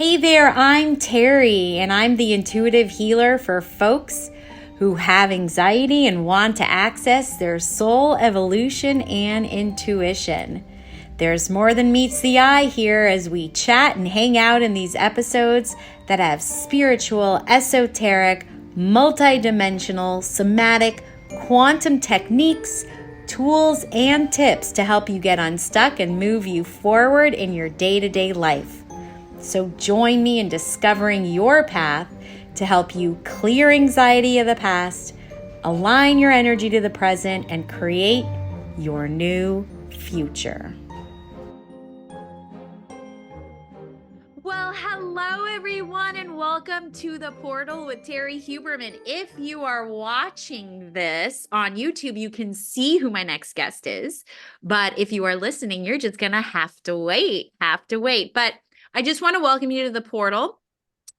Hey there, I'm Terrie, and I'm the intuitive healer for folks who have anxiety and want to access their soul evolution and intuition. There's more than meets the eye here as we chat and hang out in these episodes that have spiritual, esoteric, multidimensional, somatic, quantum techniques, tools, and tips to help you get unstuck and move you forward in your day-to-day life. So join me in discovering your path to help you clear anxiety of the past, align your energy to the present, and create your new future. Well, hello everyone, and welcome to the portal with Terrie Huberman. If you are watching this on YouTube, you can see who my next guest is. But if you are listening, you're just gonna have to wait. But I just want to welcome you to the portal.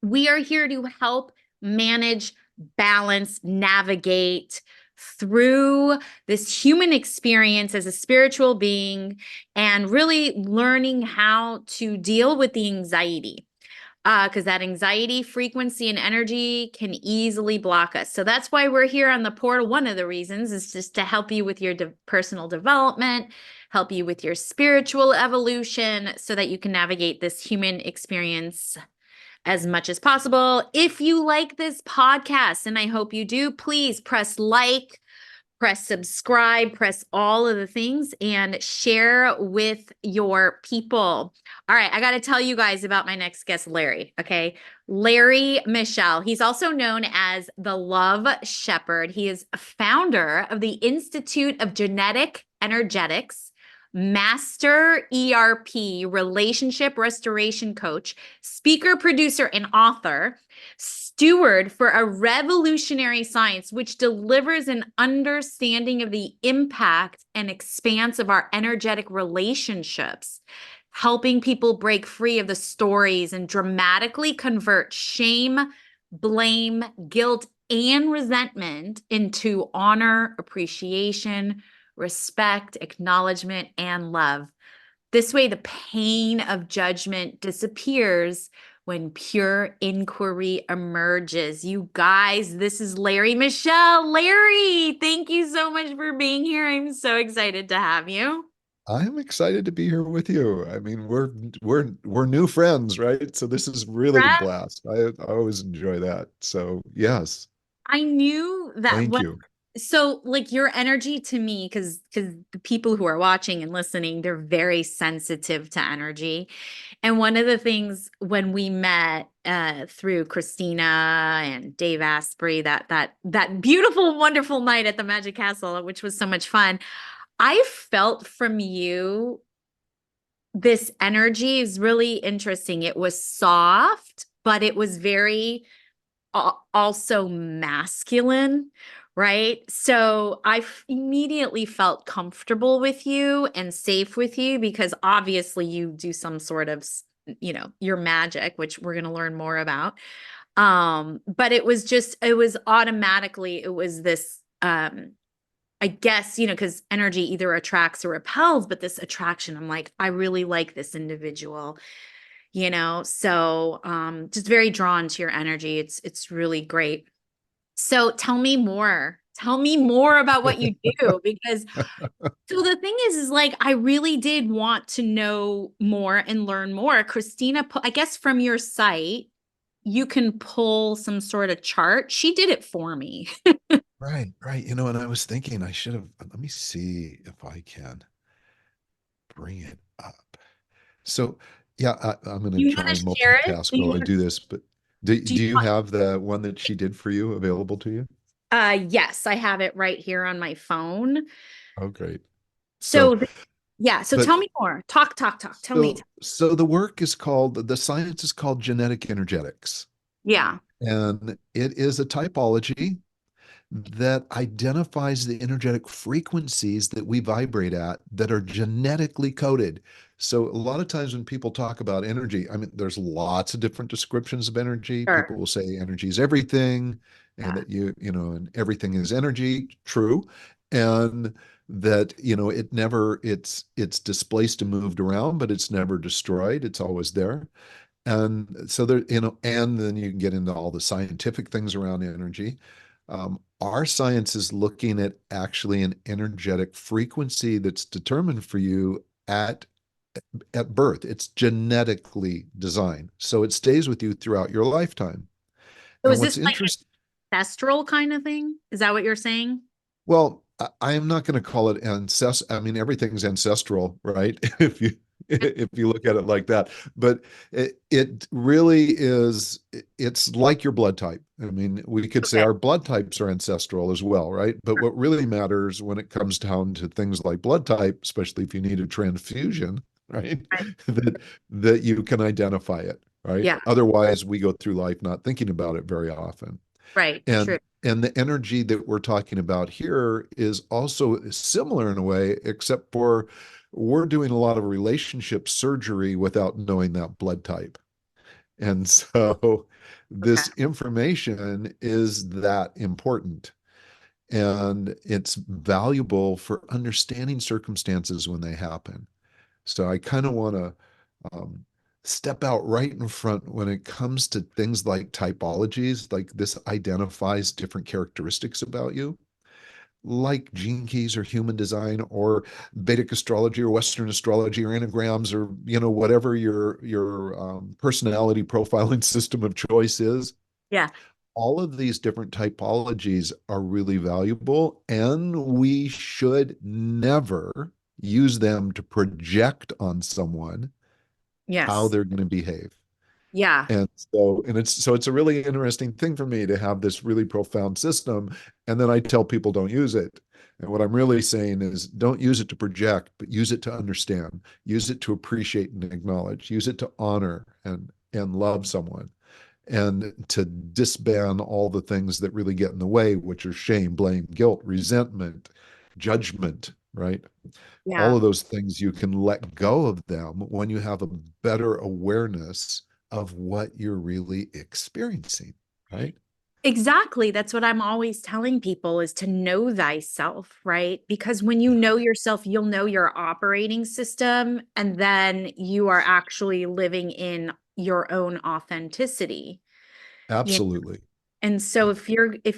We are here to help manage, balance, navigate through this human experience as a spiritual being and really learning how to deal with the anxiety. Because that anxiety, frequency, and energy can easily block us. So that's why we're here on the portal. One of the reasons is just to help you with your personal development, help you with your spiritual evolution so that you can navigate this human experience as much as possible. If you like this podcast, and I hope you do, please press like, press subscribe, press all of the things, and share with your people. All right, I got to tell you guys about my next guest, Larry. Okay, Michel. He's also known as the Love Shepherd. He is a founder of the Institute of Genetic Energetics, Master ERP, Relationship Restoration Coach, speaker, producer, and author, steward for a revolutionary science which delivers an understanding of the impact and expanse of our energetic relationships, helping people break free of the stories and dramatically convert shame, blame, guilt, and resentment into honor, appreciation, respect, acknowledgement, and love. This way, the pain of judgment disappears when pure inquiry emerges. You guys, this is Michel. Larry, thank you so much for being here. I'm so excited to have you. I'm excited to be here with you. I mean, we're new friends, right? So this is really a Brad, blast. I always enjoy that. So yes, I knew that thank when you. so like your energy to me, because the people who are watching and listening, they're very sensitive to energy. And one of the things when we met through Christina and Dave Asprey, that beautiful, wonderful night at the Magic Castle, which was so much fun, I felt from you this energy is really interesting. It was soft, but it was very also masculine, right? So immediately felt comfortable with you and safe with you because obviously you do some sort of, your magic, which we're going to learn more about. But it was automatically, it was this, I guess, because energy either attracts or repels, but this attraction, I'm like, I really like this individual, so just very drawn to your energy. It's really great. So tell me more about what you do, because so the thing is like I really did want to know more and learn more. Christina, I guess from your site you can pull some sort of chart. She did it for me. Right, right. And I was thinking I should have, let me see if I can bring it up. So yeah, I'm going to You try want and to share it? multitask while I do this, but Do you do you have the one that she did for you available to you? yes, I have it right here on my phone. Oh, great. So, So yeah, so but tell me more. Talk. Tell me. so the work is called, the science is called genetic energetics. Yeah. And it is a typology that identifies the energetic frequencies that we vibrate at that are genetically coded. So a lot of times when people talk about energy, I mean, there's lots of different descriptions of energy. Sure. People will say energy is everything, and Yeah. that and everything is energy, true. And that, it's displaced and moved around, but it's never destroyed. It's always there. And so there, and then you can get into all the scientific things around energy. Our science is looking at actually an energetic frequency that's determined for you at birth. It's genetically designed, so it stays with you throughout your lifetime. So And is what's this like interesting, ancestral kind of thing? Is that what you're saying? well, I am not going to call it ancest. I mean, everything's ancestral, right? If you look at it like that, but it really is. It's like your blood type. I mean, we could say Okay. our blood types are ancestral as well, right? But what really matters when it comes down to things like blood type, especially if you need a transfusion, right? Right. That that you can identify it, right? Yeah. Otherwise, we go through life not thinking about it very often. Right. True. And the energy that we're talking about here is also similar in a way, except for we're doing a lot of relationship surgery without knowing that blood type. And so Okay. this information is that important. And it's valuable for understanding circumstances when they happen. So I kind of want to um, step out right in front when it comes to things like typologies, like this identifies different characteristics about you, like gene keys or human design or Vedic astrology or Western astrology or enneagrams or whatever your personality profiling system of choice is. Yeah. All of these different typologies are really valuable, and we should never use them to project on someone how Yes. they're going to behave. Yeah. And it's a really interesting thing for me to have this really profound system. And then I tell people don't use it. And what I'm really saying is don't use it to project, but use it to understand, use it to appreciate and acknowledge, use it to honor and love someone, and to disband all the things that really get in the way, which are shame, blame, guilt, resentment, judgment, right? All Yeah. of those things, you can let go of them when you have a better awareness of what you're really experiencing, right? Exactly. That's what I'm always telling people is to know thyself, right? Because when you know yourself, you'll know your operating system, and then you are actually living in your own authenticity. You Absolutely. And so if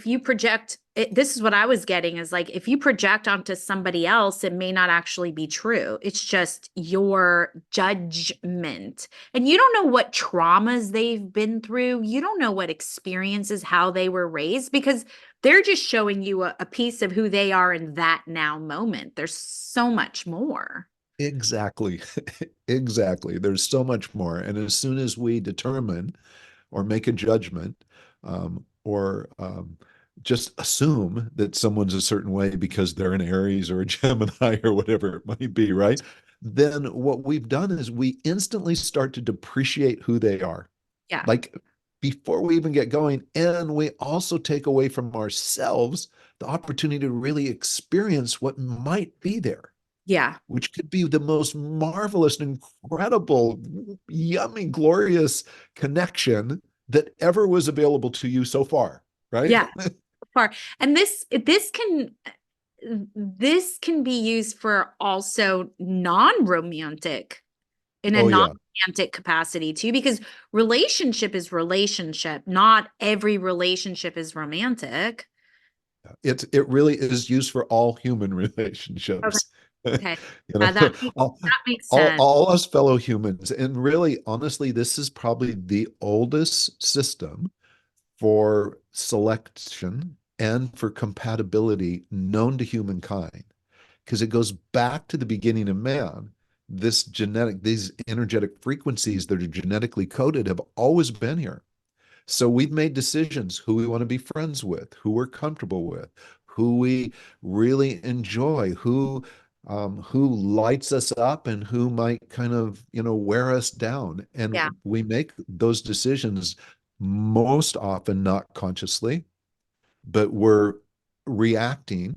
you project it, this is what I was getting is like if you project onto somebody else, it may not actually be true. It's just your judgment. And you don't know what traumas they've been through. You don't know what experiences, how they were raised, because they're just showing you a piece of who they are in that now moment. There's so much more. Exactly. Exactly. There's so much more. And as soon as we determine or make a judgment, or just assume that someone's a certain way because they're an Aries or a Gemini or whatever it might be, right? Then what we've done is we instantly start to depreciate who they are, Yeah. like before we even get going. And we also take away from ourselves the opportunity to really experience what might be there, Yeah. which could be the most marvelous, incredible, yummy, glorious connection that ever was available to you so far, right? Yeah. Far. And this can be used for also non-romantic in a Oh, yeah. non-romantic capacity too, because relationship is relationship. Not every relationship is romantic. It really is used for all human Okay. relationships. Okay. You know, That makes all, that makes all, sense. all us fellow humans. And really, honestly, this is probably the oldest system for selection and for compatibility known to humankind, because it goes back to the beginning of man. These energetic frequencies that are genetically coded have always been here. So we've made decisions who we want to be friends with, who we're comfortable with, who we really enjoy, who lights us up and who might kind of, wear us down. Yeah. And we make those decisions most often not consciously, but we're reacting,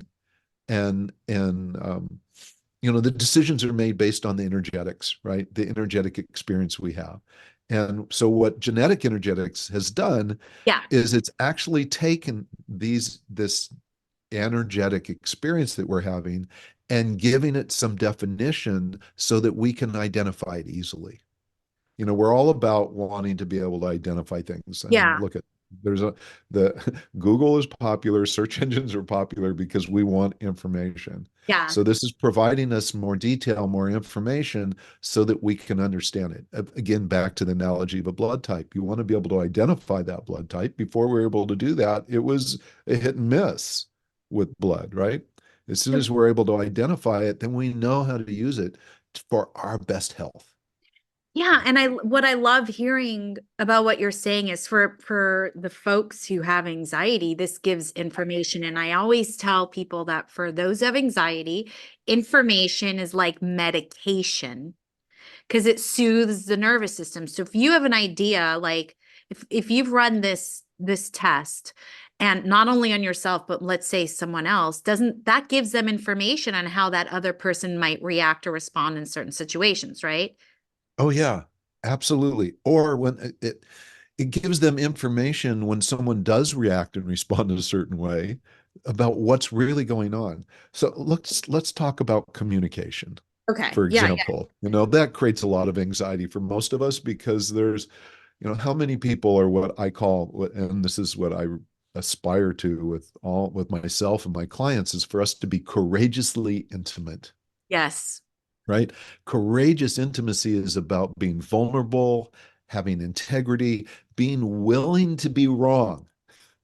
and the decisions are made based on the energetics, right? The energetic experience we have. And so what genetic energetics has done Yeah. is it's actually taken this energetic experience that we're having and giving it some definition so that we can identify it easily. we're all about wanting to be able to identify things. I mean, Yeah. look at there's a the Google is popular, search engines are popular because we want information. Yeah. So this is providing us more detail, more information so that we can understand it. Again, back to the analogy of a blood type. You want to be able to identify that blood type. Before we were able to do that, it was a hit and miss with blood, right? As soon as we're able to identify it, then we know how to use it for our best health. Yeah, and what I love hearing about what you're saying is for the folks who have anxiety, this gives information. And I always tell people that for those of anxiety, information is like medication because it soothes the nervous system. So if you have an idea, like if you've run this test and not only on yourself, but let's say someone else, doesn't that gives them information on how that other person might react or respond in certain situations, right? Oh yeah, absolutely. Or when it gives them information when someone does react and respond in a certain way about what's really going on. So let's talk about communication. Okay. For Yeah. example, that creates a lot of anxiety for most of us because there's, how many people are what I call, and this is what I aspire to with myself and my clients, is for us to be courageously intimate, Yes. right? Courageous intimacy is about being vulnerable, having integrity, being willing to be wrong,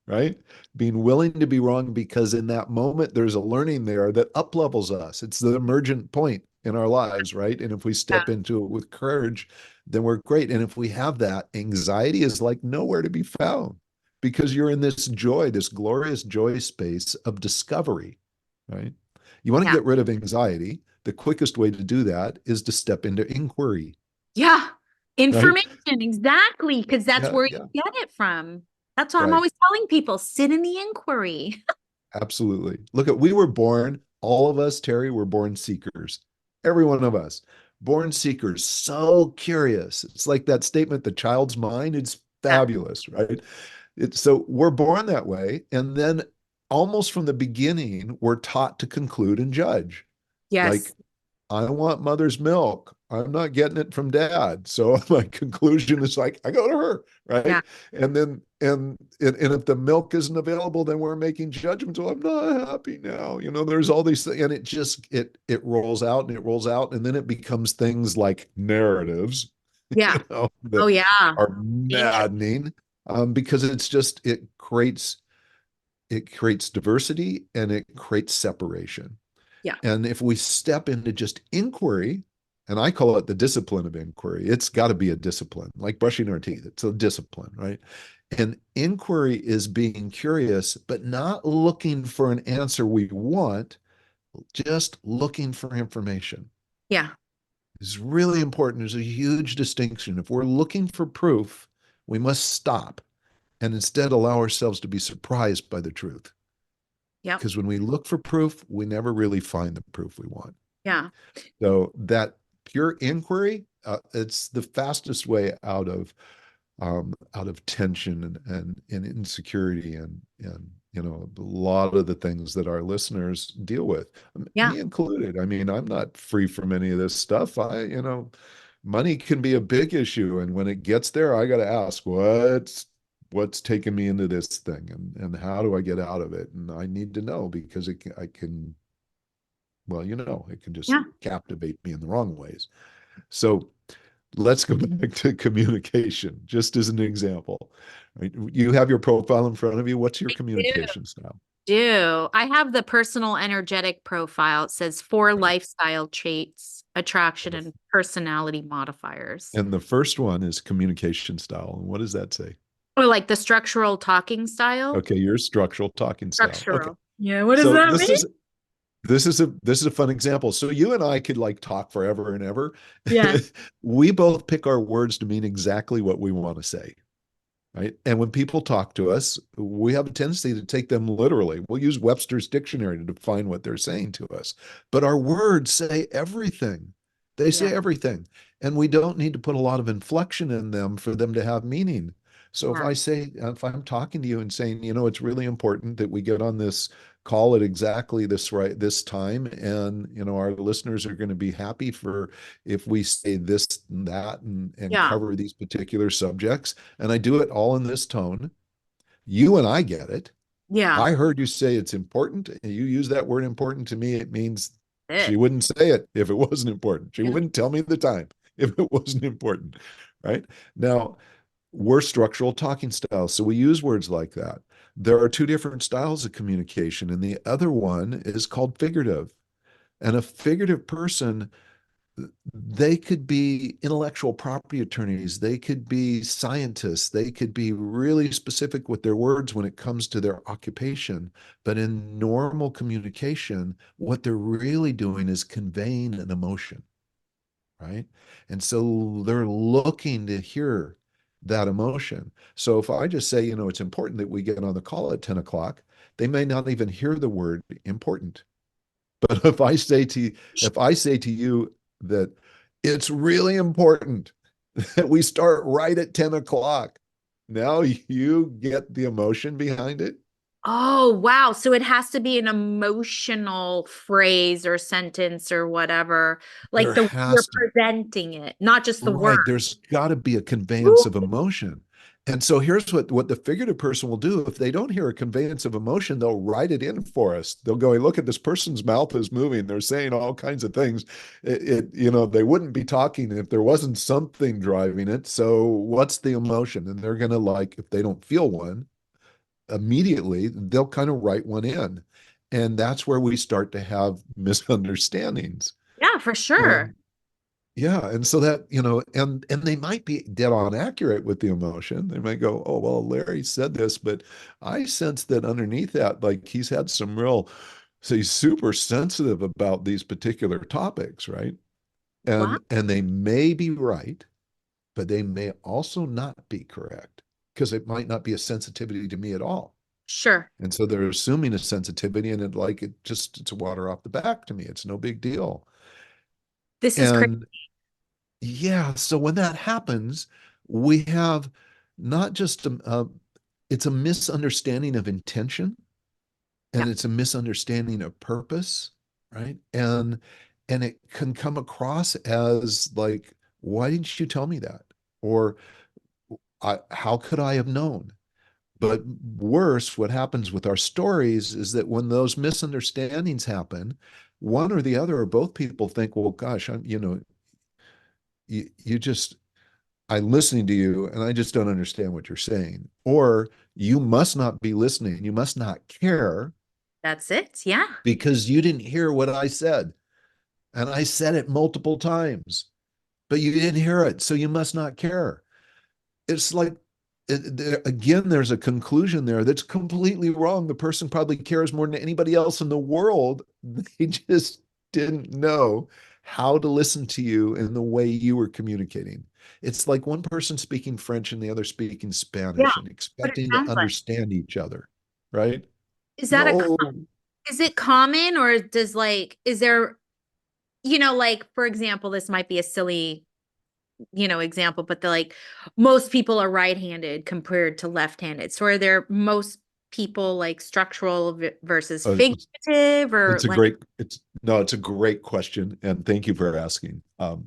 right? Being willing to be wrong because in that moment, there's a learning there that up levels us. It's the emergent point in our lives, right? And if we Yeah. step into it with courage, then we're great. And if we have that, anxiety is like nowhere to be found because you're in this joy, this glorious joy space of discovery, right? You want to Yeah. get rid of anxiety. The quickest way to do that is to step into inquiry, Yeah. right? Information, exactly, because that's Yeah, where yeah, you get it from. That's why I'm right. always telling people, sit in the inquiry. Absolutely. Look at, we were born, all of us, Terrie, were born seekers. Every one of us, born seekers, so curious. It's like that statement, the child's mind, it's Yeah. fabulous, right? So we're born that way. And then almost from the beginning, we're taught to conclude and judge. Like, Yes. I want mother's milk. I'm not getting it from dad. So my conclusion is like, I go to her, Yeah. right? And then and if the milk isn't available, then we're making judgments. Well, I'm not happy now. There's all these things, and it rolls out and it rolls out, and then it becomes things like narratives, Yeah. Oh, that yeah. are Dangerous. maddening, because it creates diversity and it creates separation. Yeah. And if we step into just inquiry, and I call it the discipline of inquiry, it's got to be a discipline, like brushing our teeth. It's a discipline, right? And inquiry is being curious, but not looking for an answer we want, just looking for information. Yeah. It's really important. There's a huge distinction. If we're looking for proof, we must stop and instead allow ourselves to be surprised by the truth. Yep. Because when we look for proof, we never really find the proof we want. Yeah. So that pure inquiry, it's the fastest way out of tension and insecurity and a lot of the things that our listeners deal with, Yeah. me included. I mean, I'm not free from any of this stuff. Money can be a big issue, and when it gets there, I got to ask what's taking me into this thing, and how do I get out of it? And I need to know because I can, well, it can just Yeah. captivate me in the wrong ways. So let's go back to communication, just as an example. Right? You have your profile in front of you. What's your Do. communication style? Do. I have the personal energetic profile. It says four lifestyle traits, attraction, and personality modifiers. And the first one is communication style. And what does that say? Or like the structural talking style. Okay, your structural talking style. Okay. Structural. Yeah. What does So that this mean? is this is a fun example. So you and I could like talk forever and ever. Yeah. We both pick our words to mean exactly what we want to say. Right. And when people talk to us, we have a tendency to take them literally. We'll use Webster's dictionary to define what they're saying to us. But our words say everything. They Yeah. say everything. And we don't need to put a lot of inflection in them for them to have meaning. So Yeah. if I'm talking to you and saying, it's really important that we get on this call at exactly this time, and our listeners are going to be happy for if we say this and that and Yeah. cover these particular subjects, and I do it all in this tone, you and I get it. Yeah. I heard you say it's important, and you use that word important to me. It means she It. wouldn't say it if it wasn't important. She Yeah. wouldn't tell me the time if it wasn't important. Right now, we're structural talking styles. So we use words like that. There are two different styles of communication, and the other one is called figurative. And a figurative person, they could be intellectual property attorneys, they could be scientists, they could be really specific with their words when it comes to their occupation. But in normal communication, what they're really doing is conveying an emotion, right? And so they're looking to hear that emotion. So if I just say, it's important that we get on the call at 10 o'clock, they may not even hear the word important. But if I say to you that it's really important that we start right at 10 o'clock, now you get the emotion behind it. Oh, wow. So it has to be an emotional phrase or sentence or whatever, like There the way you're has to presenting it, not just the word. Right. There's got to be a conveyance Ooh, of emotion. And so here's what the figurative person will do. If they don't hear a conveyance of emotion, they'll write it in for us. They'll go, hey, look at this person's mouth is moving. They're saying all kinds of things. They wouldn't be talking if there wasn't something driving it. So what's the emotion? And they're going to if they don't feel one immediately, they'll kind of write one in. And that's where we start to have misunderstandings. yeah, for sure. And yeah, and so that, and they might be dead on accurate with the emotion. They might go, "Oh, well, Larry said this, but I sense that underneath that, like he's had some real, so he's super sensitive about these particular topics, right?" Wow. And they may be right, but they may also not be correct because it might not be a sensitivity to me at all. Sure. And so they're assuming a sensitivity, and it's water off the back to me. It's no big deal. This is crazy. And yeah, so when that happens, we have not just it's a misunderstanding of intention, Yeah. and it's a misunderstanding of purpose, right? And it can come across as like, why didn't you tell me that? Or how could I have known? But worse, what happens with our stories is that when those misunderstandings happen, one or the other or both people think, well, gosh, you just I'm listening to you and I just don't understand what you're saying. Or you must not be listening. You must not care That's it. Yeah. because you didn't hear what I said. And I said it multiple times, but you didn't hear it. So you must not care. It's like, again, there's a conclusion there that's completely wrong. The person probably cares more than anybody else in the world. They just didn't know how to listen to you in the way you were communicating. It's like one person speaking French and the other speaking Yeah. Spanish and What it expecting to sounds like. understand each other, right? Is that No, is it common or does like, is there, like, for example, this might be a silly, example, but most people are right-handed compared to left-handed. So are there most people like structural versus uh, figurative or it's a like, great, it's no, it's a great question. And thank you for asking.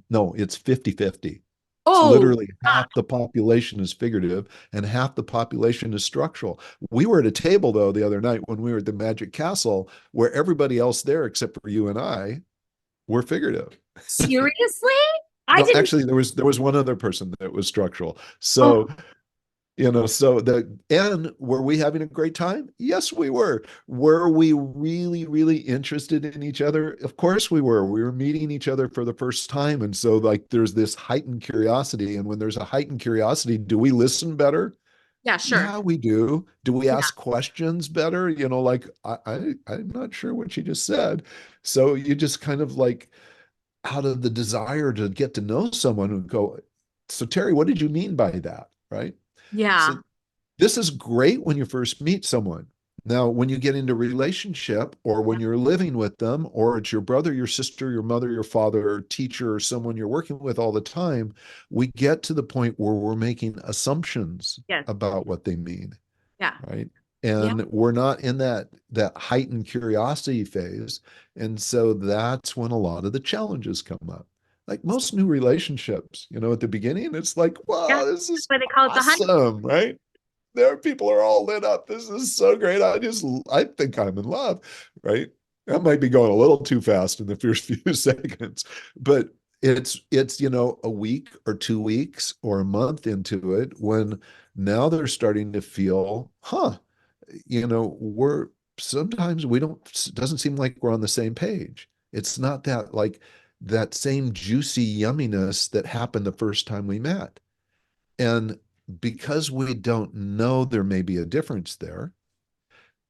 No, it's 50-50. It's oh, literally half the population is figurative and half the population is structural. We were at a table though the other night when we were at the Magic Castle where everybody else there except for you and I were figurative. seriously? I No, didn't. actually there was one other person that was structural. Oh, So and were we having a great time? Yes, we were. Were we really, really interested in each other? Of course we were. We were meeting each other for the first time. And so like there's this heightened curiosity. And when there's a heightened curiosity, do we listen better? yeah, sure. Yeah, we do. Do we Yeah. ask questions better? Like I'm not sure what she just said. So you just kind of like out of the desire to get to know someone who go, so Terrie, what did you mean by that? Right. So Yeah. this is great when you first meet someone. Now, when you get into relationship or when you're living with them, or it's your brother, your sister, your mother, your father, or teacher, or someone you're working with all the time, we get to the point where we're making assumptions Yes. about what they mean, Yeah. right? Yeah. And we're not in that heightened curiosity phase. And so that's when a lot of the challenges come up. Like most new relationships, at the beginning, it's like, Yeah. wow, this That's is why they call it the honey. awesome, right? There people are all lit up. This is so great. I think I'm in love, right? That might be going a little too fast in the first few seconds, but it's a week or 2 weeks or a month into it when now they're starting to feel, we're sometimes we don't, it doesn't seem like we're on the same page. It's not that like that same juicy yumminess that happened the first time we met. And because we don't know there may be a difference there,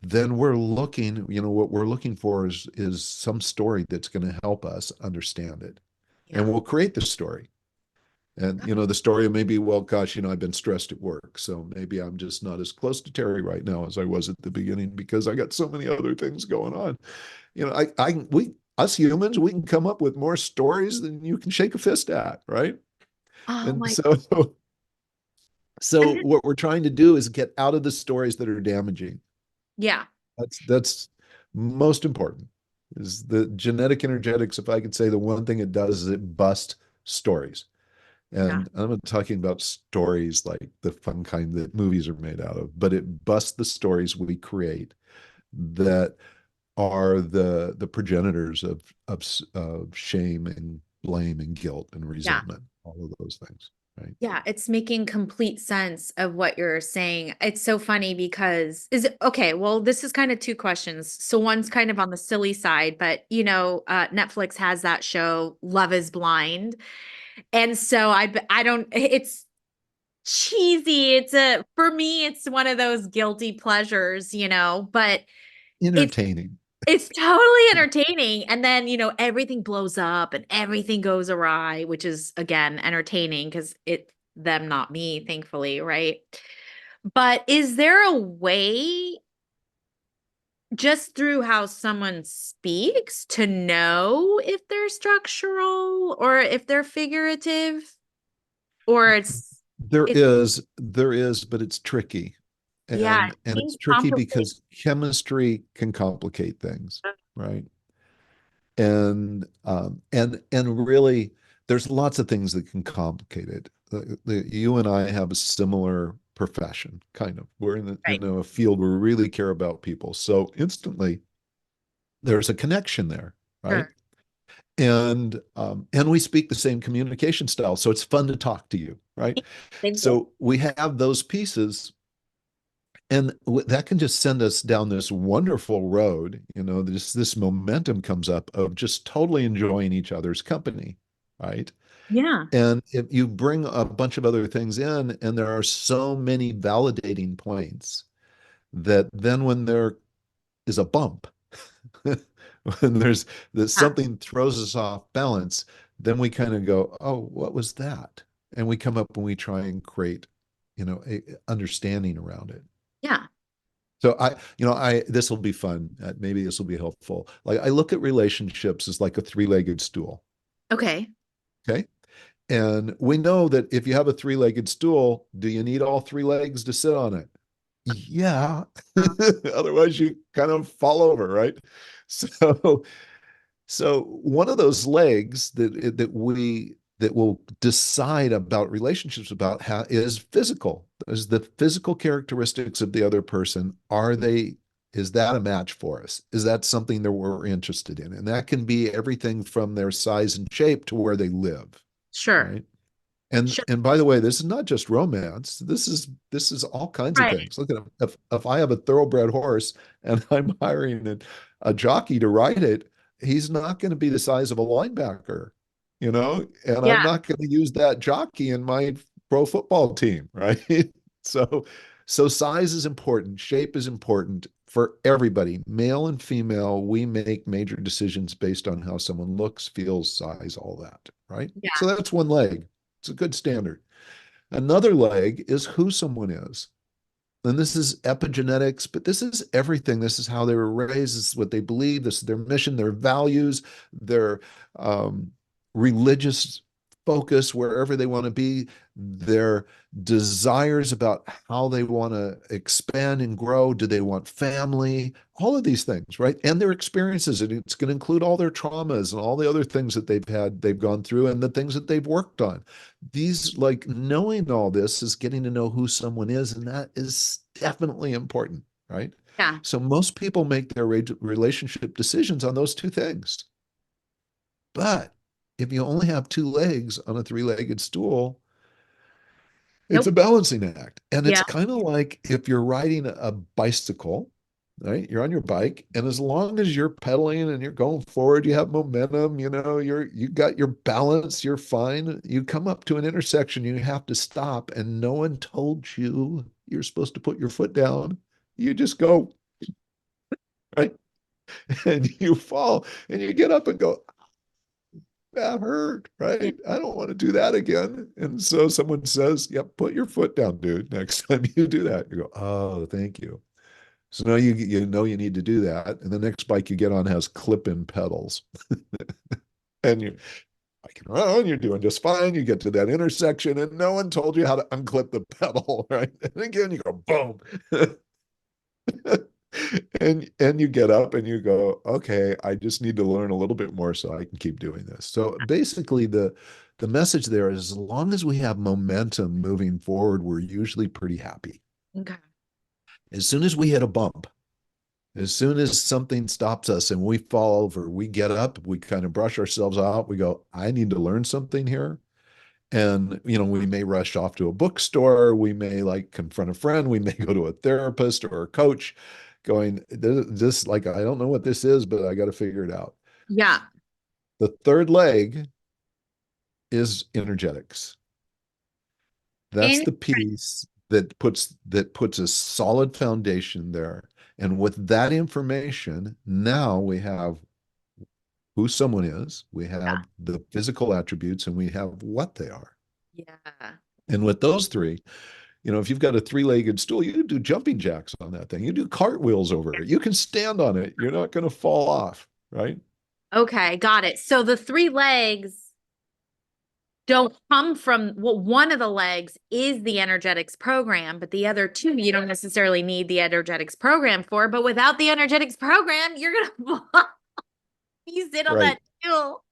then we're looking, what we're looking for is some story that's going to help us understand it. And Yeah. we'll create the story. And the story may be, well, gosh, I've been stressed at work. So maybe I'm just not as close to Terrie right now as I was at the beginning because I got so many other things going on. We us humans, we can come up with more stories than you can shake a fist at, right? Oh And my. so what we're trying to do is get out of the stories that are damaging. Yeah. That's most important. Is the genetic energetics, if I could say the one thing it does is it busts stories. Yeah. And I'm not talking about stories like the fun kind that movies are made out of, but it busts the stories we create that are the progenitors of shame and blame and guilt and Yeah. resentment, all of those things, right? Yeah, it's making complete sense of what you're saying. It's so funny because is it okay, well, this is kind of two questions. So one's kind of on the silly side, but Netflix has that show Love is Blind. And so I don't it's cheesy. It's a for me it's one of those guilty pleasures, but it's Entertaining. it's totally entertaining. And then, everything blows up and everything goes awry, which is again entertaining because it's them, not me, thankfully, right? But is there a way just through how someone speaks to know if they're structural or if they're figurative? Or it's There is, but it's tricky. yeah, it And it's seems tricky complicated. because chemistry can complicate things, right? And really there's lots of things that can complicate it. You and I have a similar profession, kind of. We're Right. in a field where we really care about people. So instantly there's a connection there, right? Sure. And we speak the same communication style. So it's fun to talk to you, right? Thank you. So we have those pieces, and that can just send us down this wonderful road. This momentum comes up of just totally enjoying each other's company, right? Yeah. And if you bring a bunch of other things in, and there are so many validating points that then when there is a bump, when there's Yeah. something throws us off balance, then we kind of go, oh, what was that? And we come up and we try and create, a understanding around it. Yeah. So this will be fun. Maybe this will be helpful. Like I look at relationships as like a three-legged stool. Okay. Okay. And we know that if you have a three-legged stool, do you need all three legs to sit on it? Yeah. Otherwise you kind of fall over, right? So so one of those legs that will decide about relationships about how is physical. Is the physical characteristics of the other person, is that a match for us? Is that something that we're interested in? And that can be everything from their size and shape to where they live, Sure. right? And Sure. and by the way, this is not just romance. This is all kinds of Right. things. Look at if I have a thoroughbred horse and I'm hiring a jockey to ride it, he's not going to be the size of a linebacker, and I'm Yeah. not going to use that jockey in my pro football team, right? So so size is important, shape is important for everybody, male and female. We make major decisions based on how someone looks, feels, size, all that, right? So Yeah. that's one leg. It's a good standard. Another leg is who someone is. and this is epigenetics, but this is everything. This is how they were raised. This is what they believe. This is their mission, their values, their um, religious focus, wherever they want to be, their desires about how they want to expand and grow. Do they want family? All of these things, right? And their experiences. And it's going to include all their traumas and all the other things that they've gone through, and the things that they've worked on. These, like, knowing all this is getting to know who someone is, and that is definitely important, right? Yeah. So most people make their relationship decisions on those two things. But if you only have two legs on a three-legged stool, it's Nope. a balancing act. And it's Yeah. kind of like if you're riding a bicycle, right? You're on your bike, and as long as you're pedaling and you're going forward, you have momentum, you got your balance, you're fine. You come up to an intersection, you have to stop, and no one told you you're supposed to put your foot down. You just go, right? And you fall and you get up and go, that hurt, Yeah. right? I don't want to do that again. And so someone says, yep, put your foot down, dude. Next time you do that, you go, oh, thank you. So now you know you need to do that. And the next bike you get on has clip-in pedals. And you're biking around, you're doing just fine. You get to that intersection and no one told you how to unclip the pedal, right? And again, you go boom. And you get up and you go, okay, I just need to learn a little bit more so I can keep doing this. So basically the message there is, as long as we have momentum moving forward, we're usually pretty happy. Okay. As soon as we hit a bump, as soon as something stops us and we fall over, we get up, we kind of brush ourselves out, we go, I need to learn something here. And, we may rush off to a bookstore. We may like confront a friend. We may go to a therapist or a coach going, this, like, I don't know what this is, but I got to figure it out. Yeah. The third leg is energetics. That's In the piece that puts a solid foundation there. And with that information, now we have who someone is, we yeah. have the physical attributes, and we have what they are. Yeah. And with those three, if you've got a three-legged stool, you can do jumping jacks on that thing. You do cartwheels over it. You can stand on it. You're not going to fall off, right? Okay, got it. So the three legs don't come from, well, one of the legs is the energetics program, but the other two you don't necessarily need the energetics program for. But without the energetics program, you're gonna you sit on Right. that stool.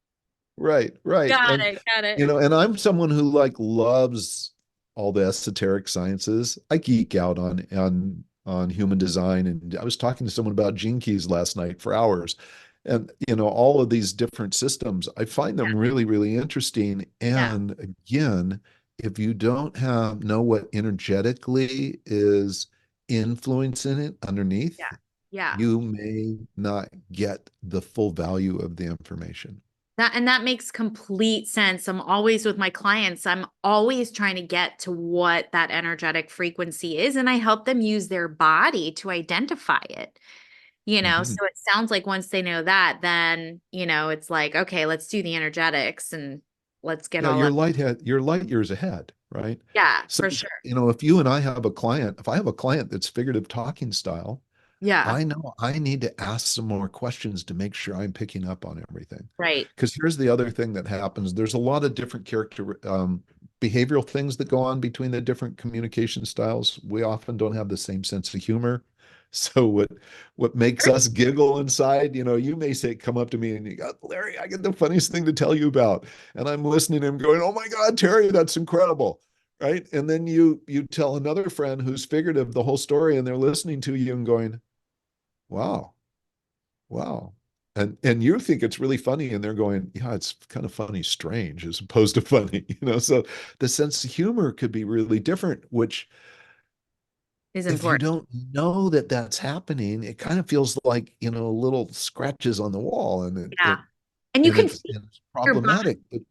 Right, right. Got And it, got it. and I'm someone who like loves all the esoteric sciences. I geek out on human design, and I was talking to someone about gene keys last night for hours. And all of these different systems, I find Yeah, them really, really interesting. yeah, And again, if you don't know what energetically is influencing it underneath, yeah, yeah. you may not get the full value of the information. That makes complete sense. I'm always with my clients, I'm always trying to get to what that energetic frequency is, and I help them use their body to identify it. Mhm. So it sounds like once they know that, then, it's like, okay, let's do the energetics and let's get Yeah, all of, you're light years ahead, right? yeah, So, for sure. if you and I have a client, if I have a client that's figurative talking style, Yeah, I know I need to ask some more questions to make sure I'm picking up on everything. right. Because here's the other thing that happens. There's a lot of different behavioral things that go on between the different communication styles. We often don't have the same sense of humor. So what makes us giggle inside, you may say, come up to me and you go, Larry, I get the funniest thing to tell you about. And I'm listening to him going, oh my God, Terry, that's incredible. Right. And then you tell another friend who's figurative the whole story, and they're listening to you and going, wow, wow. And you think it's really funny, and they're going, yeah, it's kind of funny, strange, as opposed to funny, So the sense of humor could be really different, which Is if you important. don't know that that's happening, it kind of feels like, little scratches on the wall, and it, Yeah. it And you and can it's, feel and it's your body. problematic. But You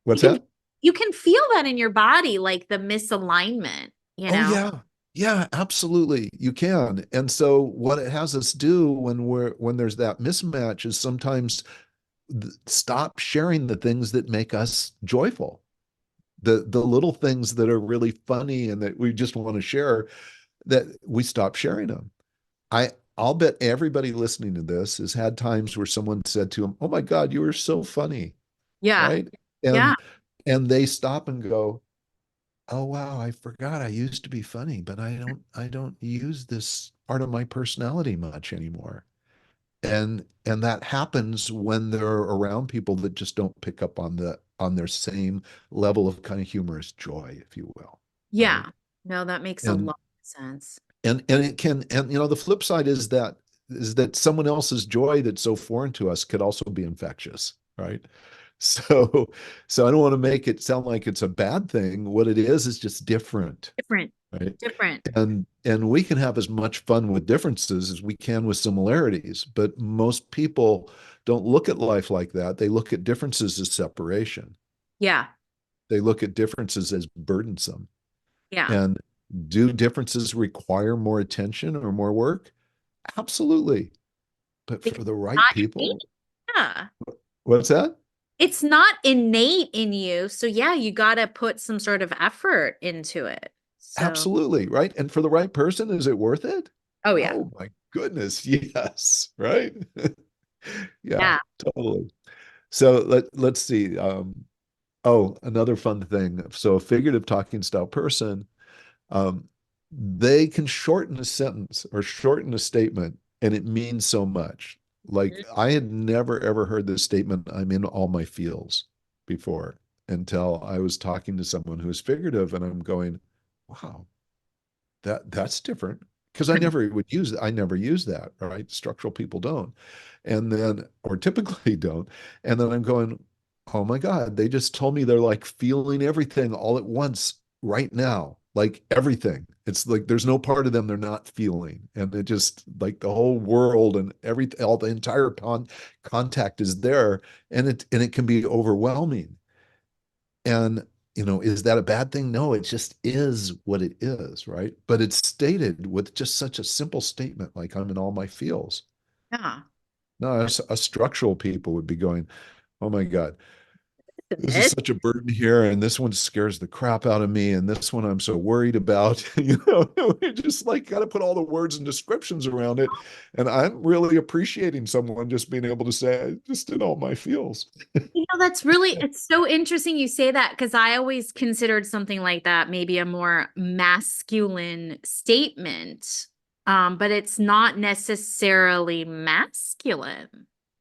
what's can that? you can feel that in your body, like the misalignment, you Oh know? yeah. Yeah, absolutely. You can. And so what it has us do when there's that mismatch is sometimes stop sharing the things that make us joyful. The little things that are really funny and that we just want to share, that we stop sharing them. I I'll bet everybody listening to this has had times where someone said to them, "Oh my God, you were so funny," Yeah. right? Yeah. And they stop and go, "Oh wow, I forgot I used to be funny, but I don't use this part of my personality much anymore." And that happens when they're around people that just don't pick up on their same level of kind of humorous joy, if you will, right? Yeah. No, that makes a And lot of sense. and it can, and the flip side is that someone else's joy that's so foreign to us could also be infectious, right? So so I don't want to make it sound like it's a bad thing. What it is just different, Different. right? Different. And we can have as much fun with differences as we can with similarities, but most people don't look at life like that. They look at differences as separation. Yeah. They look at differences as burdensome. Yeah. And do differences require more attention or more work? Absolutely. But Because for the it's right not innate. people, Yeah. what's that? It's not innate in you. So yeah, you got to put some sort of effort into it. So, Absolutely, right? And for the right person, is it worth it? oh yeah. Oh my goodness, yes, right? Yeah, Yeah. totally. So let's see. Oh, another fun thing. So a figurative talking style person, um, they can shorten a sentence or shorten a statement, and it means so much. Like I had never ever heard this statement, "I'm in all my feels," before until I was talking to someone who's figurative, and I'm going, "Wow, that's different." Because I never use that, right? Structural people don't. And then, or typically don't. And then I'm going, oh my God, they just told me they're like feeling everything all at once right now, like everything. It's like there's no part of them they're not feeling. And it just like the whole world and everything, all the entire contact is there. And it can be overwhelming. And, is that a bad thing? No, it just is what it is, right? But it's stated with just such a simple statement, like I'm in all my feels. Yeah. No, a structural people would be going, oh my God, this is This. such a burden here. And this one scares the crap out of me. And this one I'm so worried about. We just like got to put all the words and descriptions around it. And I'm really appreciating someone just being able to say, I just did all my feels. That's really, it's so interesting you say that because I always considered something like that maybe a more masculine statement. But it's not necessarily masculine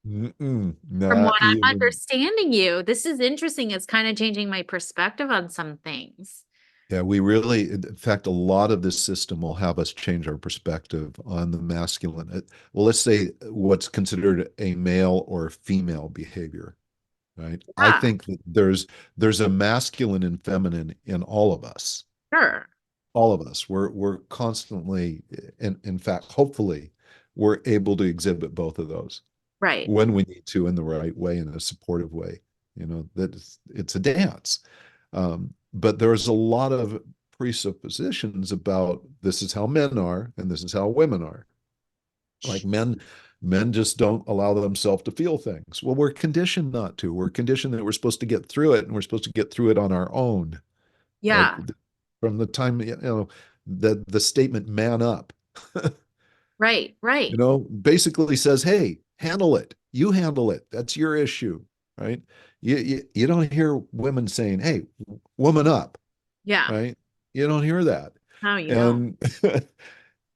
from what Not I'm even. understanding you. This is interesting. It's kind of changing my perspective on some things. Yeah, we really, in fact, a lot of this system will have us change our perspective on the masculine. Well, let's say what's considered a male or female behavior, right? I Yeah, think that there's a masculine and feminine in all of us. sure. All of us. We're constantly, in fact, hopefully, we're able to exhibit both of those Right. when we need to in the right way, in a supportive way. That it's a dance. But there's a lot of presuppositions about this is how men are and this is how women are. Like men just don't allow themselves to feel things. Well, we're conditioned not to. We're conditioned that we're supposed to get through it, and we're supposed to get through it on our own. Like Yeah, from the time the statement "man up," right, right. basically says, "Hey, handle it. You handle it. That's your issue." Right? You don't hear women saying, "Hey, woman up." Yeah. Right? You don't hear that. No, you don't. And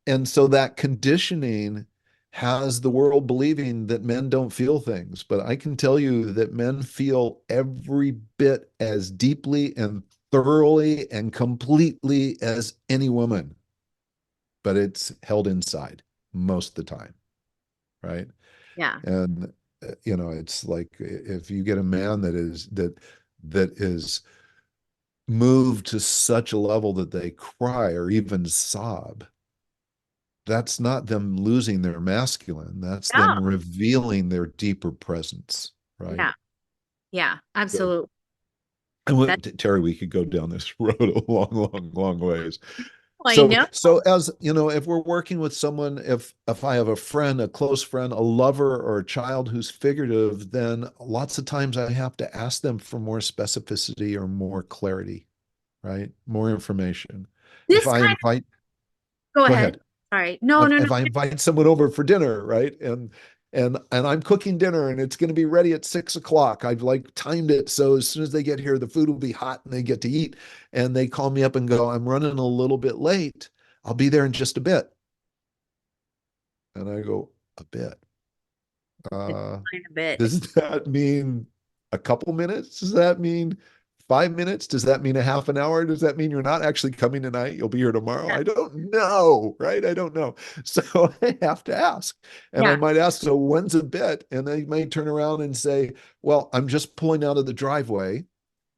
and so that conditioning has the world believing that men don't feel things. But I can tell you that men feel every bit as deeply and thoroughly and completely as any woman, but it's held inside most of the time, right? Yeah. And it's like if you get a man that is moved to such a level that they cry or even sob, that's not them losing their masculine. That's Yeah. them revealing their deeper presence, right? Yeah. Yeah. So, Absolutely. and That Terry, we could go down this road a long, long, long ways. I So, know. so as if we're working with someone, if I have a friend, a close friend, a lover, or a child who's figurative, then lots of times I have to ask them for more specificity or more clarity, right? More information. If This I kind invite, Go Go ahead. ahead. Sorry. No, no, no. If I invite someone over for dinner, right? And I'm cooking dinner and it's going to be ready at 6 o'clock. I've like timed it so as soon as they get here, the food will be hot and they get to eat. And they call me up and go, I'm running a little bit late. I'll be there in just a bit. And I go, a bit. It's Uh, fine a bit. does that mean a couple minutes? Does that mean 5 minutes? Does that mean a half an hour? Does that mean you're not actually coming tonight? You'll be here tomorrow? Yeah. I don't know, right? I don't know. So I have to ask. And I Yeah. might ask, so when's a bit? And they may turn around and say, well, I'm just pulling out of the driveway.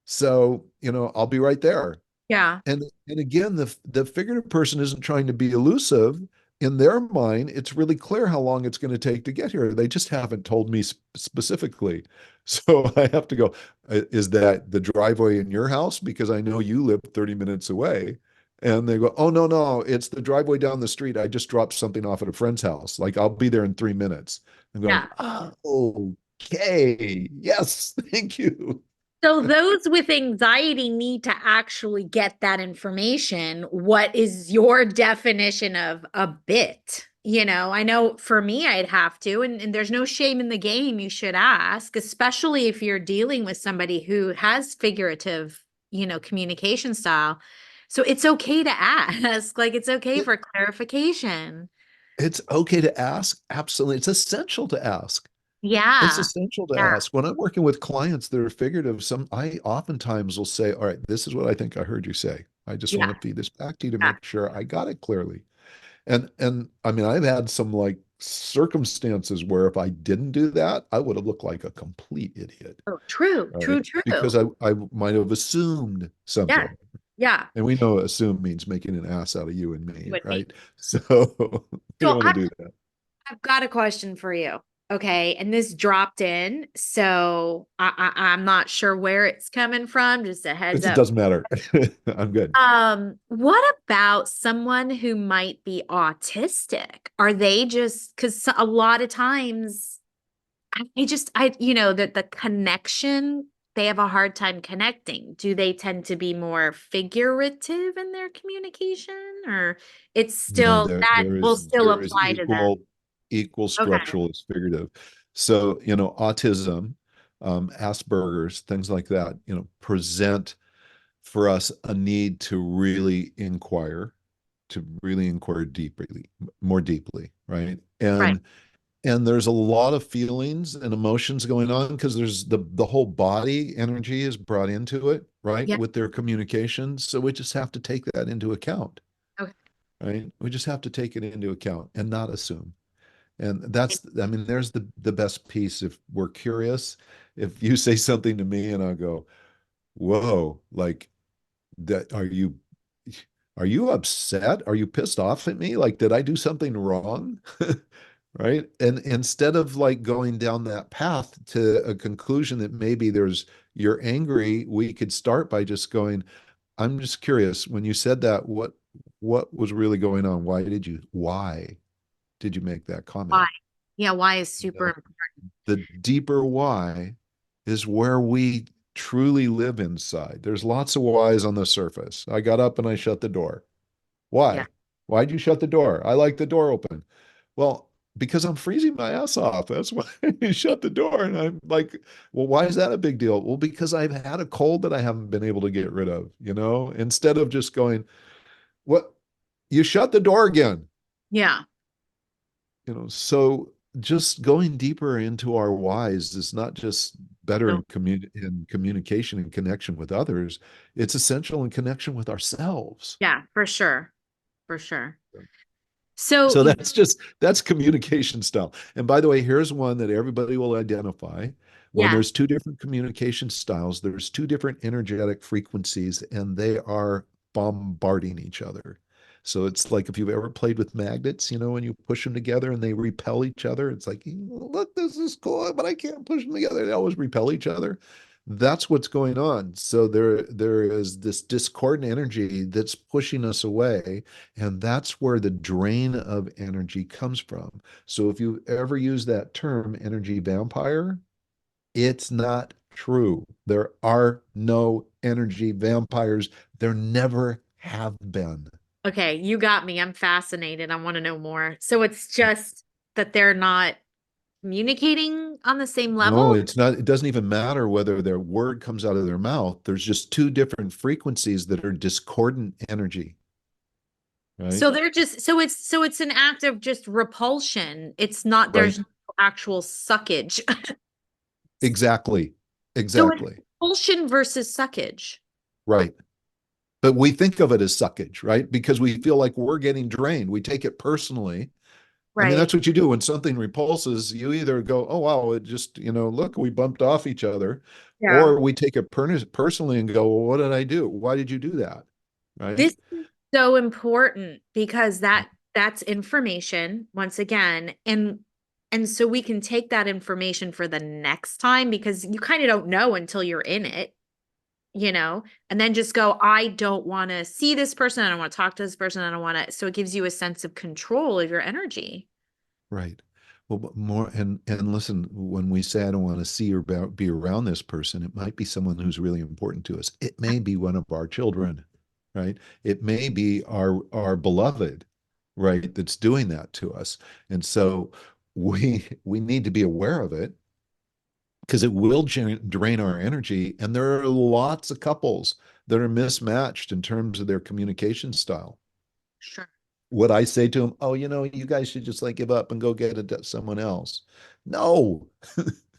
So, I'll be right there. Yeah. And again, the figurative person isn't trying to be elusive. In their mind, it's really clear how long it's going to take to get here. They just haven't told me specifically. So I have to go, is that the driveway in your house? Because I know you live 30 minutes away. And they go, oh, no, no, it's the driveway down the street. I just dropped something off at a friend's house. Like, I'll be there in 3 minutes. I'm going, Yeah. oh, okay. Yes, thank you. So those with anxiety need to actually get that information. What is your definition of a bit? I know for me, I'd have to, and there's no shame in the game. You should ask, especially if you're dealing with somebody who has figurative, communication style. So it's okay to ask, like it's okay for clarification. It's okay to ask. Absolutely. It's essential to ask. It's Yeah. essential to Yeah. ask. When I'm working with clients that are figurative, I oftentimes will say, all right, this is what I think I heard you say. I just want Yeah. to feed this back to you to Yeah. make sure I got it clearly. And I mean, I've had some like circumstances where if I didn't do that, I would have looked like a complete idiot, Oh, true, right? true, true. Because I might have assumed Yeah. something. Yeah. And we know assume means making an ass out of you and me, With me. right? So we So don't want to I've do that. I've got a question for you. Okay, and this dropped in, so I'm not sure where it's coming from. Just a heads It up. doesn't matter. I'm good. What about someone who might be autistic? Are they just because a lot of times that the connection, they have a hard time connecting. Do they tend to be more figurative in their communication, or it's No, still that there will is still there is apply to them? equal Okay. structural as figurative. So, autism, Asperger's, things like that, present for us a need to really inquire deeply, more deeply, right? Right. And there's a lot of feelings and emotions going on because there's the whole body energy is brought into it, right? Yeah. With their communication. So we just have to take that into account, Okay. right? We just have to take it into account and not assume. And that's, I mean, there's the best piece. If we're curious, if you say something to me and I go, whoa, like that, are you upset? Are you pissed off at me? Like, did I do something wrong? Right? And instead of like going down that path to a conclusion that maybe you're angry, we could start by just going, I'm just curious, when you said that, what was really going on? Why did you make that Why? comment? Yeah, why is You super know, important. the deeper why is where we truly live inside. There's lots of whys on the surface. I got up and I shut the door. Yeah. Why? Why'd you shut the door? I like the door open. Well, because I'm freezing my ass off. That's why you shut the door. And I'm like, well, why is that a big deal? Well, because I've had a cold that I haven't been able to get rid of, instead of just going, what? You shut the door again. Yeah. So just going deeper into our whys is not just better So, in communication and connection with others, it's essential in connection with ourselves. yeah, for sure. For sure. So, So that's communication style. And by the way, here's one that everybody will identify. When yeah. there's two different communication styles, there's two different energetic frequencies, and they are bombarding each other. So it's like if you've ever played with magnets, when you push them together and they repel each other, it's like, look, this is cool, but I can't push them together. They always repel each other. That's what's going on. So there is this discordant energy that's pushing us away, and that's where the drain of energy comes from. So if you ever use that term, energy vampire, it's not true. There are no energy vampires. There never have been. Okay, you got me. I'm fascinated. I want to know more. So it's just that they're not communicating on the same No, level? it's not. It doesn't even matter whether their word comes out of their mouth. There's just two different frequencies that are discordant energy, right? So they're just so it's an act of just repulsion. It's not there's Right. no actual suckage. Exactly. So it's Exactly. repulsion versus suckage. Right. But we think of it as suckage, right? Because we feel like we're getting drained. We take it personally. I mean, Right. that's what you do when something repulses. You either go, oh, wow, it just, look, we bumped off each other, Yeah. or we take it personally and go, well, what did I do? Why did you do that? Right. This is so important because that's information once again and so we can take that information for the next time because you kind of don't know until you're in it, and then just go, I don't want to see this person, I don't want to talk to this person, I don't want to, so it gives you a sense of control of your energy. Right. Well, but more and listen, when we say I don't want to see or be around this person, it might be someone who's really important to us. It may be one of our children, right? It may be our beloved, right, that's doing that to us. And so we need to be aware of it because it will drain our energy. And there are lots of couples that are mismatched in terms of their communication style. Sure. Would I say to him, oh, you guys should just like give up and go get someone else? No,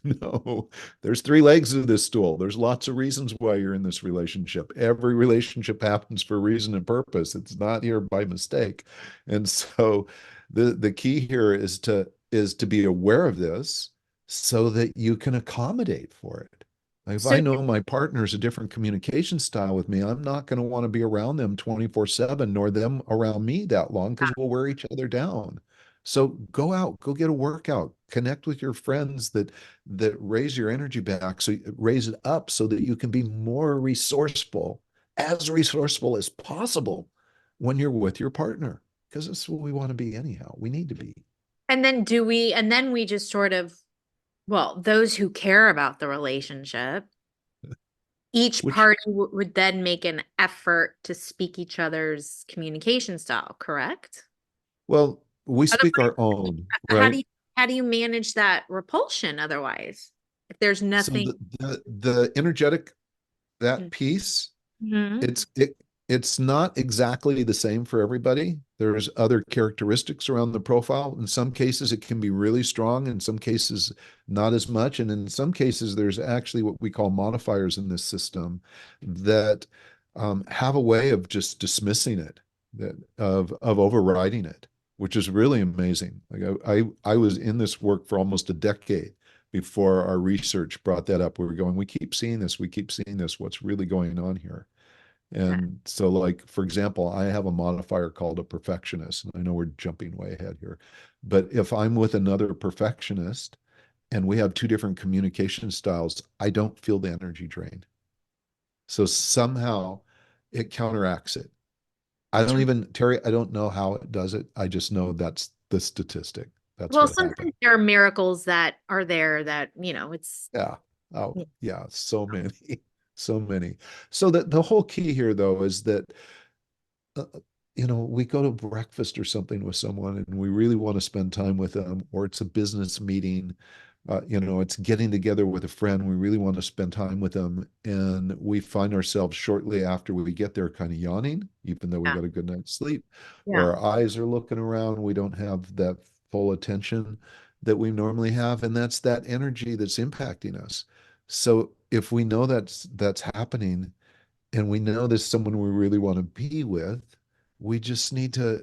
no. There's three legs of this stool. There's lots of reasons why you're in this relationship. Every relationship happens for reason and purpose. It's not here by mistake. And so the key here is to be aware of this so that you can accommodate for it. Like if So I know my partner's a different communication style with me, I'm not going to want to be around them 24/7, nor them around me that long because we'll wear each other down. So go out, go get a workout, connect with your friends that raise your energy back, so raise it up so that you can be more resourceful, as resourceful as possible when you're with your partner, because that's what we want to be anyhow. We need to be. and then we just sort of, well, those who care about the relationship, each Which, party would then make an effort to speak each other's communication style, correct? well, we speak Otherwise, our own, how do right? you how do you manage that repulsion otherwise? If there's So nothing. the energetic, that piece, Mhm. it's it it's not exactly the same for everybody. There's other characteristics around the profile. In some cases, it can be really strong. In some cases, not as much. And in some cases, there's actually what we call modifiers in this system that have a way of just dismissing it, that of overriding it, which is really amazing. Like I was in this work for almost a decade before our research brought that up. We were going, we keep seeing this, we keep seeing this. What's really going on here? Okay. And so, like, for example, I have a modifier called a perfectionist. And I know we're jumping way ahead here, but if I'm with another perfectionist and we have two different communication styles, I don't feel the energy drain. So somehow it counteracts it. I don't even, Terry, I don't know how it does it. I just know that's the statistic. That's Well, what happened. sometimes there are miracles that are there that, it's. Yeah. Oh, yeah. So many, so many. So the whole key here, though, is that uh, we go to breakfast or something with someone and we really want to spend time with them, or it's a business meeting, it's getting together with a friend. We really want to spend time with them. And we find ourselves shortly after we get there kind of yawning, even though we Yeah. got a good night's sleep, Yeah. or our eyes are looking around. We don't have that full attention that we normally have. And that's that energy that's impacting us. So if we know that's happening, and we know there's someone we really want to be with, we just need to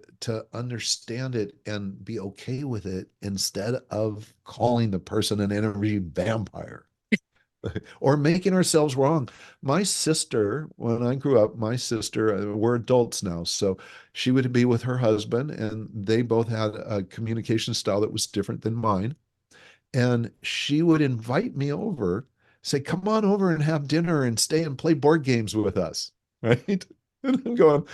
understand it and be okay with it instead of calling the person an energy vampire or making ourselves wrong. My sister, when I grew up, my sister, we're adults now, so she would be with her husband, and they both had a communication style that was different than mine. And she would invite me over, say, come on over and have dinner and stay and play board games with us. Right. And I'm going,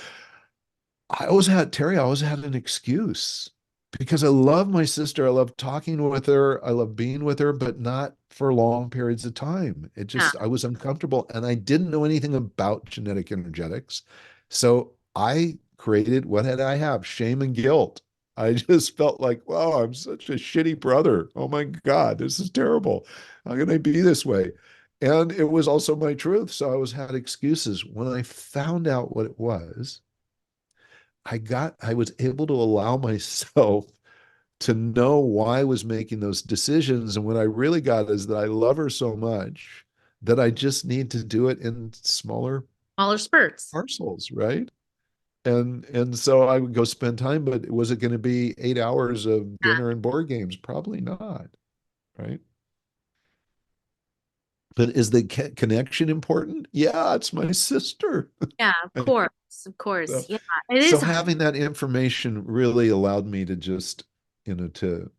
Terry, I always had an excuse because I love my sister. I love talking with her. I love being with her, but not for long periods of time. Yeah. I was uncomfortable and I didn't know anything about genetic energetics. So I created, what did I have? Shame and guilt. I just felt like, wow, I'm such a shitty brother. Oh my God, this is terrible. How can I be this way? And it was also my truth. So I was had excuses. When I found out what it was, I was able to allow myself to know why I was making those decisions. And what I really got is that I love her so much that I just need to do it in smaller Smaller spurts. parcels, right? And so I would go spend time, but was it going to be 8 hours of Yeah. dinner and board games? Probably not, right? But is the connection important? Yeah, it's my sister. Yeah, of course. Of course. So, Yeah. It so is. having that information really allowed me to just, to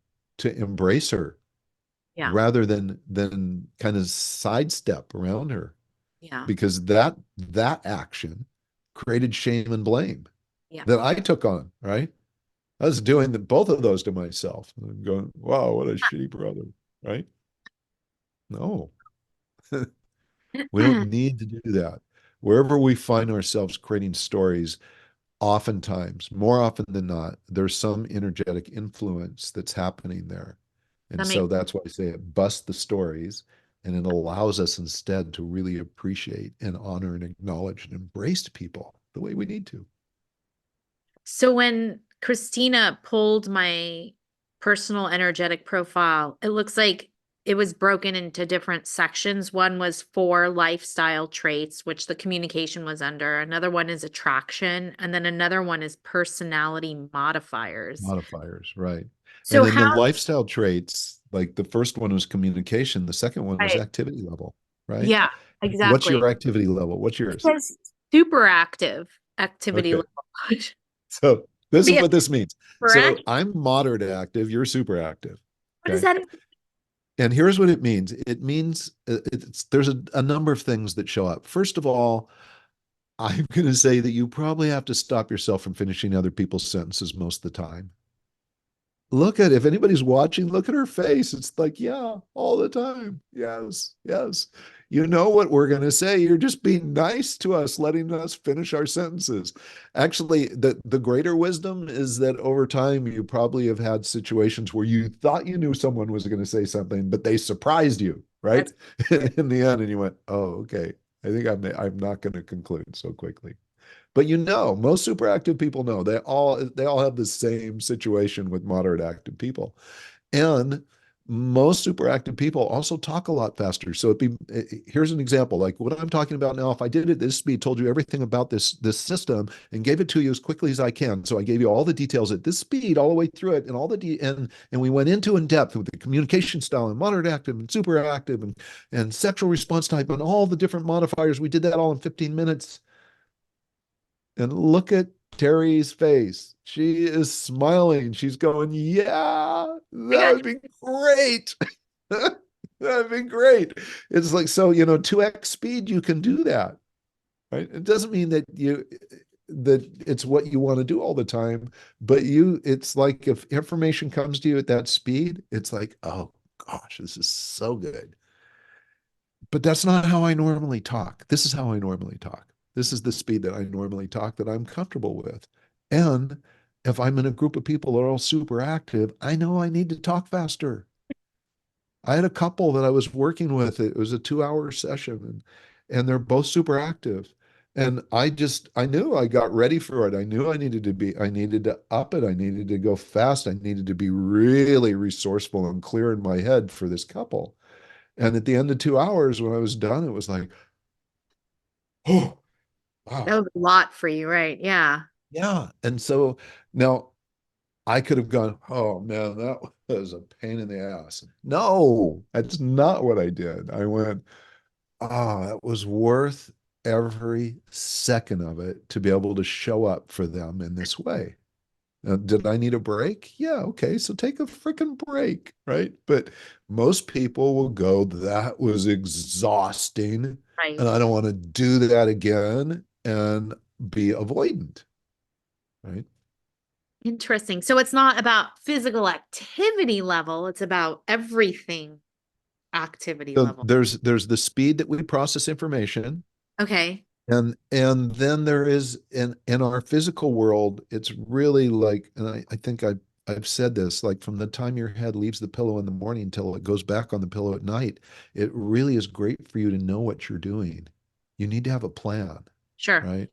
embrace her Yeah. rather than kind of sidestep around her, Yeah. because that action created shame and blame Yeah. that I took on, right? I was doing both of those to myself. I'm going, wow, what a shitty brother, right? No, we don't need to do that. Wherever we find ourselves creating stories, oftentimes, more often than not, there's some energetic influence that's happening there. And That so makes that's why I say it busts the stories, and it allows us instead to really appreciate and honor and acknowledge and embrace people the way we need to. So when Christina pulled my personal energetic profile, it looks like it was broken into different sections. One was for lifestyle traits, which the communication was under. Another one is attraction, and then another one is personality modifiers. Modifiers, right. And So then the how, lifestyle traits, like the first one was communication, the second one was right. activity level, right? Yeah, What's exactly. your activity level? What's It yours? says super active activity Okay. level. So this is Yeah, what this means. So correct. I'm moderate active, you're super active. What does Okay. that? And here's what it means. It means there's a number of things that show up. First of all, I'm going to say that you probably have to stop yourself from finishing other people's sentences most of the time. Look at, if anybody's watching, look at her face. It's like, yeah, all the time. Yes, yes. You know what we're going to say. You're just being nice to us, letting us finish our sentences. Actually, the greater wisdom is that over time, you probably have had situations where you thought you knew someone was going to say something, but they surprised you, right? That's In the end, and you went, oh, okay. I think I'm not going to conclude so quickly. But most superactive people know they all have the same situation with moderate active people. And most superactive people also talk a lot faster. So here's an example. Like what I'm talking about now, if I did it at this speed, told you everything about this system and gave it to you as quickly as I can. So I gave you all the details at this speed, all the way through it, and and we went into in depth with the communication style and moderate active and super active and sexual response type and all the different modifiers. We did that all in 15 minutes. And look at Terrie's face. She is smiling. She's going, yeah, I that got would be great. That'd be great. It's like, so, 2x speed, you can do that, right? It doesn't mean that it's what you want to do all the time, but it's like if information comes to you at that speed, it's like, oh gosh, this is so good. But that's not how I normally talk. This is how I normally talk. This is the speed that I normally talk that I'm comfortable with. And if I'm in a group of people that are all super active, I know I need to talk faster. I had a couple that I was working with. It was a 2 hour session and they're both super active. And I knew I got ready for it. I needed to up it. I needed to go fast. I needed to be really resourceful and clear in my head for this couple. And at the end of 2 hours, when I was done, it was like, oh, that wow. was a lot for you, right? Yeah. Yeah. And so now I could have gone, oh man, that was a pain in the ass. No, that's not what I did. I went, oh, that was worth every second of it to be able to show up for them in this way. Did I need a break? Yeah, okay, so take a freaking break, right? But most people will go, that was exhausting, Right. and I don't want to do that again and be avoidant, right? Interesting. So it's not about physical activity level, it's about everything activity So level. there's the speed that we process information, Okay. And then there is in our physical world, it's really like, and I think I've said this, like from the time your head leaves the pillow in the morning until it goes back on the pillow at night, it really is great for you to know what you're doing. You need to have a plan, Sure. right?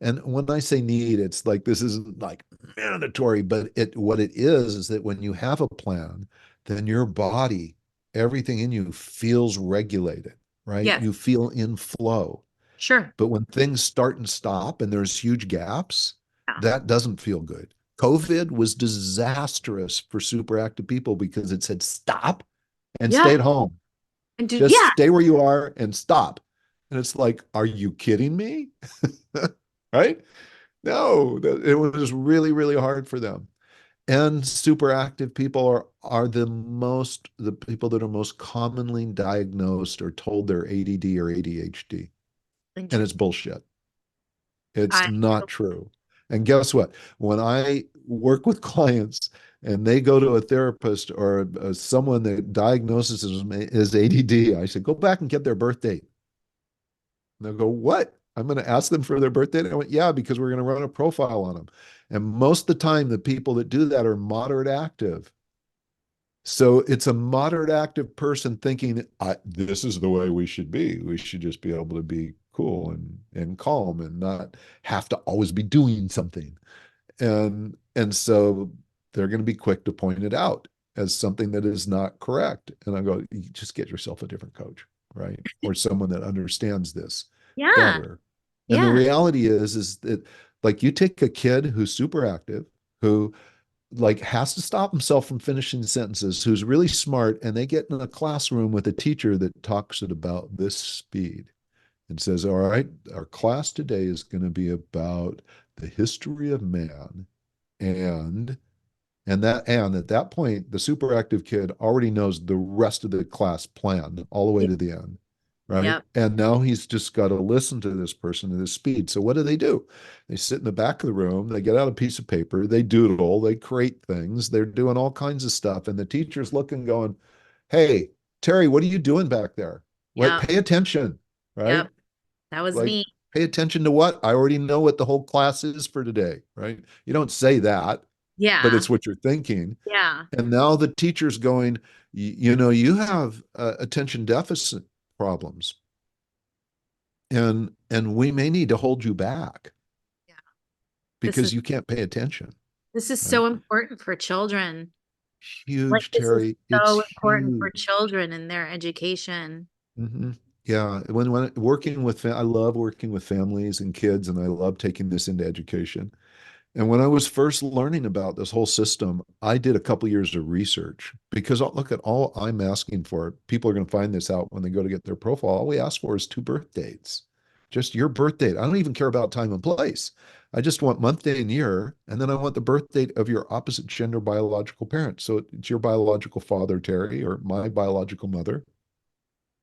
And when I say need, it's like this isn't like mandatory, but it what it is that when you have a plan, then your body, everything in you feels regulated, right? Yes. You feel in flow. Sure. But when things start and stop and there's huge gaps, Yeah. that doesn't feel good. COVID was disastrous for super active people because it said stop and stay Yeah. at home. And do, Just yeah. stay where you are and stop. And it's like, are you kidding me? Right? No, it was really, really hard for them. And super active people are the people that are most commonly diagnosed or told they're ADD or ADHD. And it's Interesting. bullshit. It's I, not true. And guess what? When I work with clients and they go to a therapist or someone that diagnoses as ADD, I say, go back and get their birth date. And they'll go, what? I'm going to ask them for their birth date. And I went, yeah, because we're going to run a profile on them. And most of the time, the people that do that are moderate active. So it's a moderate active person thinking, this is the way we should be. We should just be able to be cool and calm and not have to always be doing something. And so they're going to be quick to point it out as something that is not correct. And I go, you just get yourself a different coach, right? Or someone that understands this yeah. better. And the Yeah. reality is that like you take a kid who's super active, who like has to stop himself from finishing sentences, who's really smart, and they get in a classroom with a teacher that talks at about this speed and says, all right, our class today is going to be about the history of man and and at that point the super active kid already knows the rest of the class plan all the way Yeah. to the end, right? Yep. And now he's just got to listen to this person at this speed. So what do? They sit in the back of the room, they get out a piece of paper, they doodle, they create things, they're doing all kinds of stuff, and the teacher's looking going, hey, Terry, what are you doing back there? What? Yep. Pay attention, right? Yep. That was Like, me. pay attention to what? I already know what the whole class is for today, right? You don't say that, but Yeah. it's what you're thinking. Yeah. And now the teacher's going, you have attention deficit problems, and we may need to hold you back Yeah. This is because you can't pay attention, this is right? so important for children. Like Huge, this is Terry. It's so important for huge. children and their education. Hmm. Yeah, when working with, I love working with families and kids, and I love taking this into education. And when I was first learning about this whole system, I did a couple years of research because look at all I'm asking for. People are going to find this out when they go to get their profile. All we ask for is two birth dates, just your birth date. I don't even care about time and place. I just want month, day, and year. And then I want the birth date of your opposite gender biological parent. So it's your biological father, Terry, or my biological mother.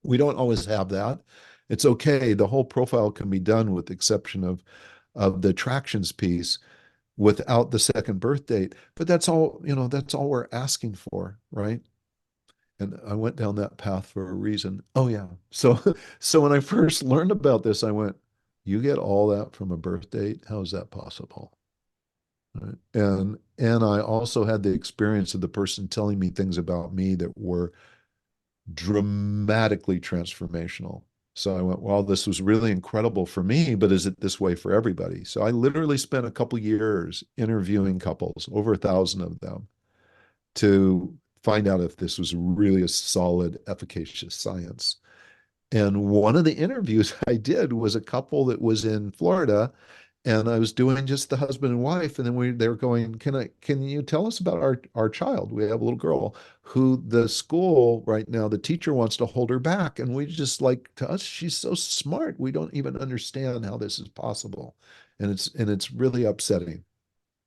We don't always have that. It's okay. The whole profile can be done with the exception of the attractions piece without the second birth date. But that's all, that's all we're asking for, right? And I went down that path for a reason. Oh yeah. So so when I first learned about this, I went, you get all that from a birth date? How is that possible? Right? And I also had the experience of the person telling me things about me that were dramatically transformational. So I went, well, this was really incredible for me, but is it this way for everybody? So I literally spent a couple years interviewing couples, over 1,000 of them, to find out if this was really a solid, efficacious science. And one of the interviews I did was a couple that was in Florida, and I was doing just the husband and wife, and then they were going, can you tell us about our child? We have a little girl who the school right now, the teacher wants to hold her back, and we just like, to us, she's so smart. We don't even understand how this is possible, and it's really upsetting,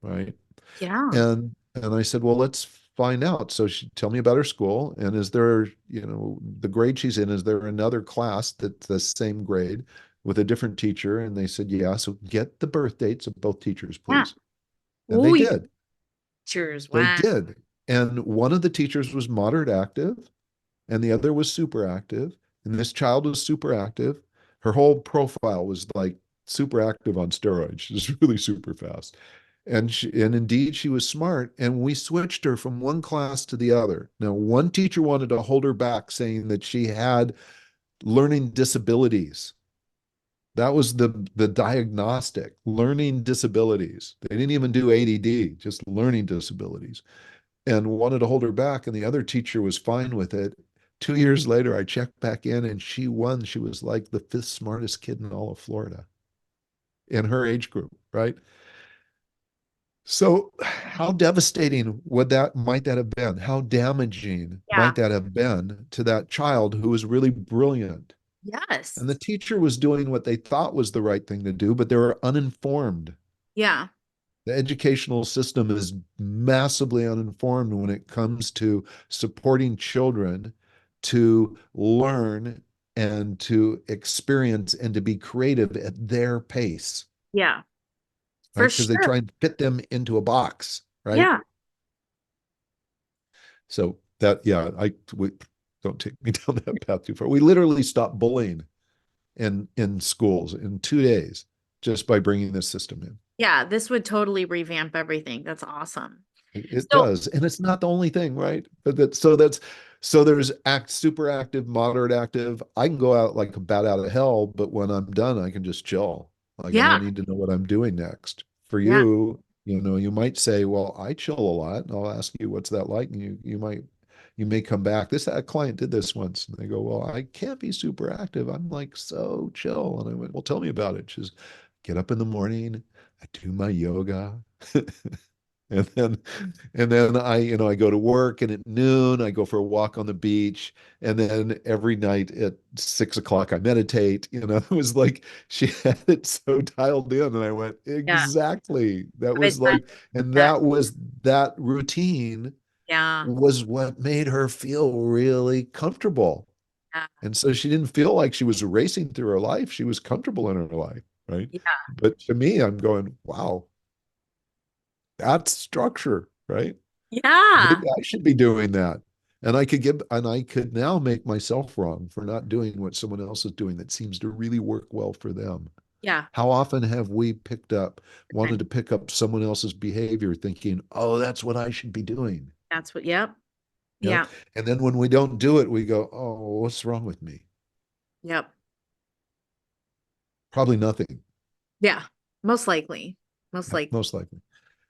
right? Yeah. And I said, well, let's find out. So she tell me about her school, and is there, the grade she's in, is there another class that's the same grade with a different teacher? And they said, yeah. So get the birth dates of both teachers, Yeah. please. And they Oh, you did. pictures. They Wow. did. And one of the teachers was moderate active, and the other was super active. And this child was super active. Her whole profile was like super active on steroids. She's really super fast. And indeed she was smart. And we switched her from one class to the other. Now, one teacher wanted to hold her back, saying that she had learning disabilities. That was the diagnostic, learning disabilities. They didn't even do ADD, just learning disabilities, and wanted to hold her back. And the other teacher was fine with it. 2 years later, I checked back in and she won. She was like the fifth smartest kid in all of Florida in her age group, right? So, how devastating would that might that have been? How damaging Yeah. might that have been to that child who was really brilliant? Yes. And the teacher was doing what they thought was the right thing to do, but they were uninformed. Yeah. The educational system is massively uninformed when it comes to supporting children to learn and to experience and to be creative at their pace, Yeah. For right? Because they sure. try and fit them into a box, right? Yeah. So that, yeah, don't take me down that path too far. We literally stopped bullying in schools in 2 days just by bringing this system in. Yeah. This would totally revamp everything. That's awesome. It So, does, and it's not the only thing, right? So there's super active, moderate active. I can go out like a bat out of hell, but when I'm done, I can just chill. Like I don't yeah. need to know what I'm doing next. For Yeah. you, you might say, "Well, I chill a lot," and I'll ask you, "What's that like?" And you may come back. This a client did this once, and they go, "Well, I can't be super active. I'm like so chill." And I went, "Well, tell me about it." She's get up in the morning, I do my yoga. And then I go to work, and at noon I go for a walk on the beach. And then every night at 6 o'clock I meditate. It was like she had it so dialed in. And I went, Yeah. exactly. That I've was done like, and that. that routine Yeah. was what made her feel really comfortable. Yeah. And so she didn't feel like she was racing through her life. She was comfortable in her life. Right. Yeah. But to me, I'm going, wow, that's structure. Right. Yeah. Maybe I should be doing that. And I could now make myself wrong for not doing what someone else is doing that seems to really work well for them. Yeah. How often have we wanted And to pick up someone else's behavior thinking, oh, that's what I should be doing. that's what, yep. Yeah. Yeah. And then when we don't do it, we go, oh, what's wrong with me? Yep. Probably nothing, Yeah. Most likely. Most likely. most likely.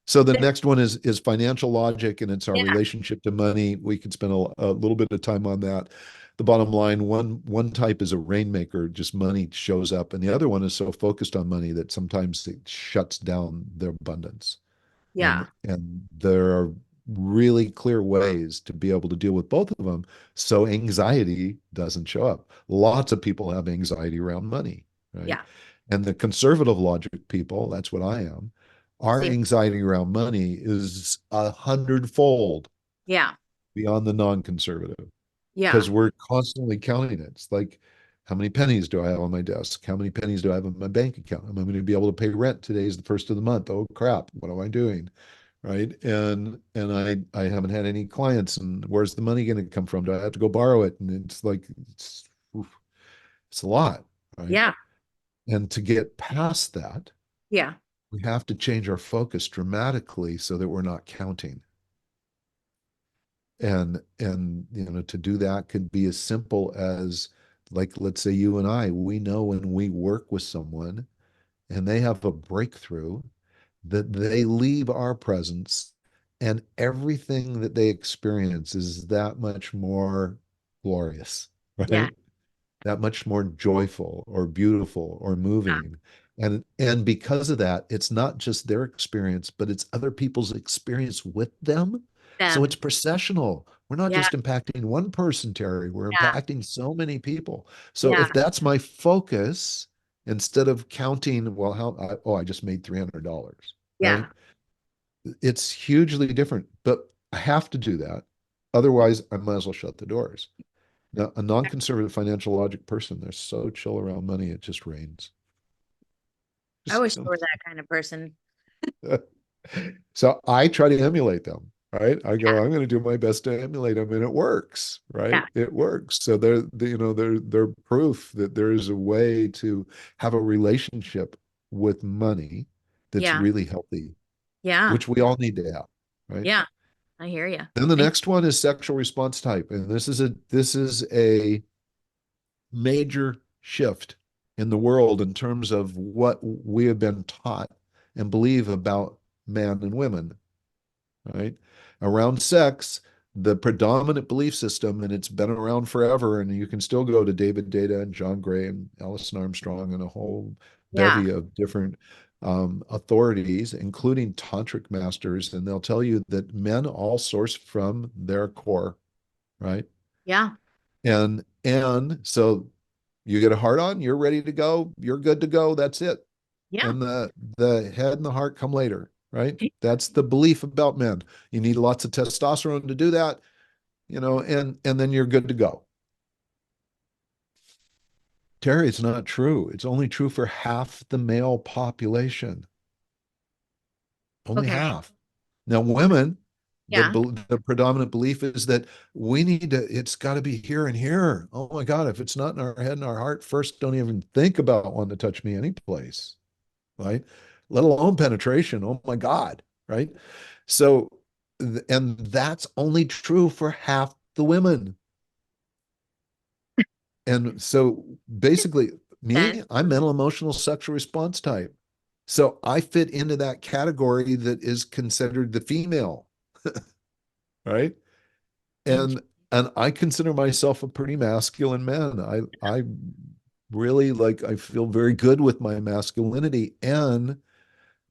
So the next one is financial logic, and it's our Yeah. relationship to money. We could spend a little bit of time on that. The bottom line, one type is a rainmaker, just money shows up, and the other one is so focused on money that sometimes it shuts down their abundance. Yeah. And there are really clear ways to be able to deal with both of them so anxiety doesn't show up. Lots of people have anxiety around money, right? Yeah. And the conservative logic people, that's what I am, our Same. anxiety around money is 100-fold Yeah. beyond the non-conservative Yeah. because we're constantly counting it. It's like, how many pennies do I have on my desk? How many pennies do I have in my bank account? Am I going to be able to pay rent? Today's the first of the month. Oh crap, what am I doing? Right. And I haven't had any clients, and where's the money going to come from? Do I have to go borrow it? And it's like oof, it's a lot, right? Yeah. And to get past that, Yeah. we have to change our focus dramatically so that we're not counting. And to do that could be as simple as, like, let's say you and I, we know when we work with someone and they have a breakthrough that they leave our presence, and everything that they experience is that much more glorious, Yeah. right? That much more joyful or beautiful or Yeah. moving. And because of that, it's not just their experience, but it's other people's experience with them. So Them. it's processional. We're not Yeah. just impacting one person, Terrie, we're Yeah. impacting so many people. So Yeah. if that's my focus, instead of counting, well, I just made $300, right? Yeah. It's hugely different, but I have to do that. Otherwise, I might as well shut the doors. Now, a non-conservative financial logic person, they're so chill around money, it just rains. I Just, wish I were that kind of person. so I try to emulate them. right? I Yeah. go, I'm going to do my best to emulate them, and it works, right? Yeah. It works. So they're proof that there is a way to have a relationship with money that's Yeah. really healthy, Yeah. which we all need to have, right? Yeah. I hear you. Then the next one is sexual response type, and this is a major shift in the world in terms of what we have been taught and believe about men and women, right? Around sex, the predominant belief system, and it's been around forever, and you can still go to David Data and John Gray and Alison Armstrong and a whole Yeah. bevy of different authorities, including tantric masters, and they'll tell you that men all source from their core, right? Yeah. And so you get a heart on, you're ready to go, you're good to go, that's it. Yeah. And the head and the heart come later, right? That's the belief about men. You need lots of testosterone to do that, and then you're good to go. Terry, it's not true. It's only true for half the male population. Only Okay. half. Now, women, the Yeah. the predominant belief is that we need to, it's got to be here and here. Oh my God, if it's not in our head and our heart, first, don't even think about wanting to touch me anyplace, right? Let alone penetration. Oh my God, right? So, and that's only true for half the women. And so basically, Then, me, I'm mental, emotional, sexual response type. So I fit into that category that is considered the female, right? and And and I consider myself a pretty masculine man. I really like I feel very good with my masculinity, and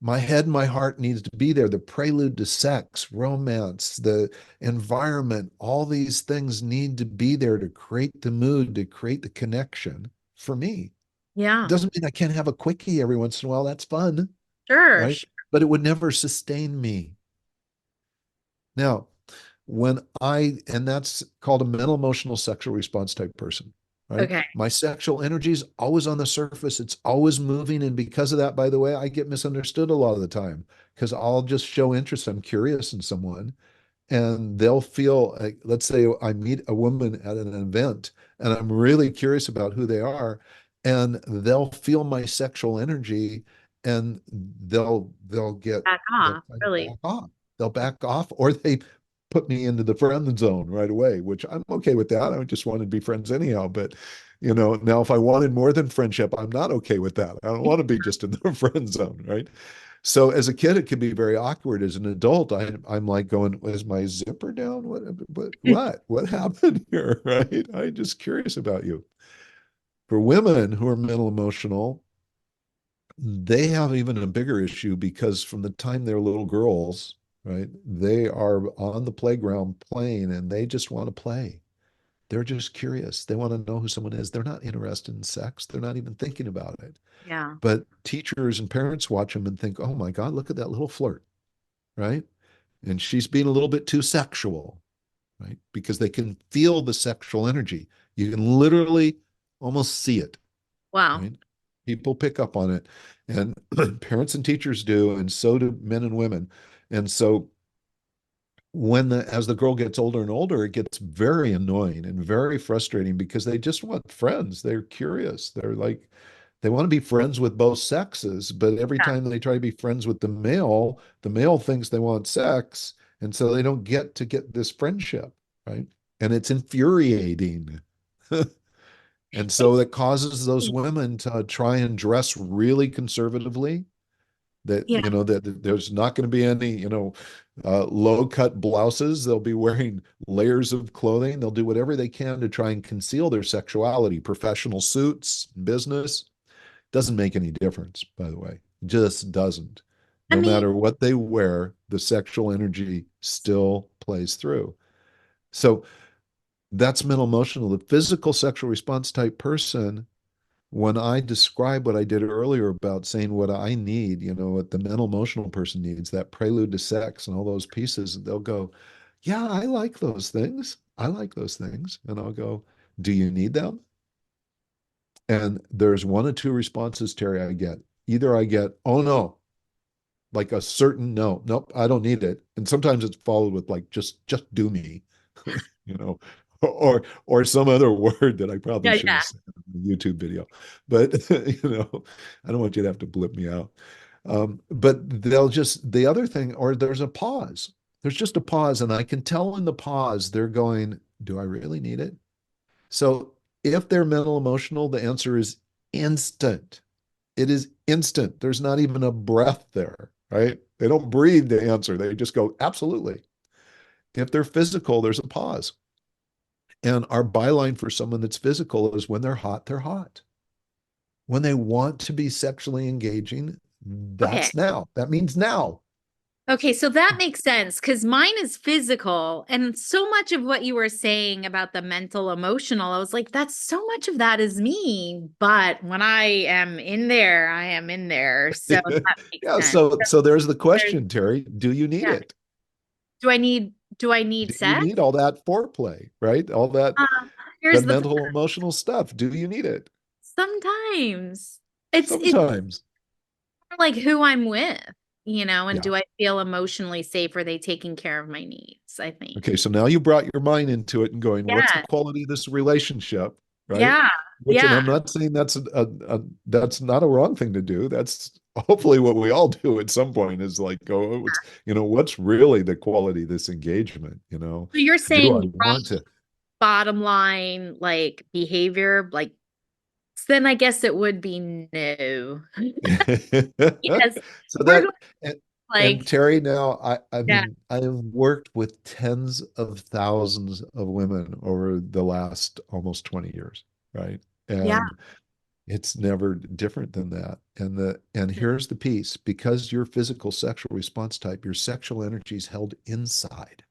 my head and my heart needs to be there. The prelude to sex, romance, the environment, all these things need to be there to create the mood, to create the connection for me. It yeah. doesn't mean I can't have a quickie every once in a while. That's fun, Sure. right? But it would never sustain me. Now, and that's called a mental, emotional, sexual response type person, right? Okay. My sexual energy is always on the surface. It's always moving. And because of that, by the way, I get misunderstood a lot of the time because I'll just show interest. I'm curious in someone and they'll feel like, let's say I meet a woman at an event and I'm really curious about who they are, and they'll feel my sexual energy and Back they'll off. kind of Really. back off. They'll back off, or they put me into the friend zone right away, which I'm okay with that. I just wanted to be friends anyhow. But now if I wanted more than friendship, I'm not okay with that. I don't want to be just in the friend zone, right? So as a kid, it can be very awkward. As an adult, I'm like going, is my zipper down? What happened here? Right? I'm just curious about you. For women who are mental emotional, they have even a bigger issue because from the time they're little girls, right, they are on the playground playing and they just want to play. They're just curious. They want to know who someone is. They're not interested in sex. They're not even thinking about it. Yeah. But teachers and parents watch them and think, oh my God, look at that little flirt, right? And she's being a little bit too sexual, right? Because they can feel the sexual energy. You can literally almost see it, Wow. right? People pick up on it, and parents and teachers do, and so do men and women. And so as the girl gets older and older, it gets very annoying and very frustrating because they just want friends. They're curious. They're like, they want to be friends with both sexes, but every Yeah. time they try to be friends with the male thinks they want sex, and so they don't get this friendship, right? And it's infuriating. And so that causes those women to try and dress really conservatively, that Yeah. that there's not going to be any low cut blouses. They'll be wearing layers of clothing. They'll do whatever they can to try and conceal their sexuality. Professional suits, business, doesn't make any difference, by the way. Just doesn't. I No mean, matter what they wear, the sexual energy still plays through. So that's mental emotional. The physical sexual response type person, when I describe what I did earlier about saying what I need, what the mental emotional person needs, that prelude to sex and all those pieces, they'll go, yeah, I like those things. I like those things. And I'll go, do you need them? And there's one or two responses, Terry, I get. Either I get, oh no, like a certain no, nope, I don't need it. And sometimes it's followed with like just do me, you know, or some other word that I probably Yeah, shouldn't yeah. have said in the YouTube video. But you know, I don't want you to have to blip me out. But they'll just the other thing, or there's a pause. There's just a pause, and I can tell in the pause they're going, "Do I really need it?" So if they're mental emotional, the answer is instant. It is instant. There's not even a breath there, right? They don't breathe to answer. They just go, absolutely. If they're physical, there's a pause. And our byline for someone that's physical is when they're hot, they're hot. When they want to be sexually engaging, Okay. that's now. That means now. Okay, so that makes sense because mine is physical. And so much of what you were saying about the mental, emotional, I was like, that's so much of that is me. But when I am in there, I am in there. So that makes Yeah, sense. so there's the There's, question, Terry. Do you need yeah. it? Do I need Do you sex? need all that foreplay, right? All that Uh, the here's the mental emotional stuff. Do you need it? sometimes it's Sometimes. like who I'm with, and Yeah. do I feel emotionally safe? Are they taking care of my needs? I think. Okay, so now you brought your mind into it and going, what's the Yeah. quality of this relationship, right? Yeah. Which, and Yeah. I'm not saying that's not a wrong thing to do. That's hopefully what we all do at some point is like go, oh, what's really the quality of this engagement? So you're Do I saying want to? bottom line, like behavior, like then I guess it would be no. Yes, So we're that going and, and like, Terry, now I yeah, mean I have worked with tens of thousands of women over the last almost 20 years, right? yeah, And it's never different than that. And here's the piece, because your physical sexual response type, your sexual energy is held inside.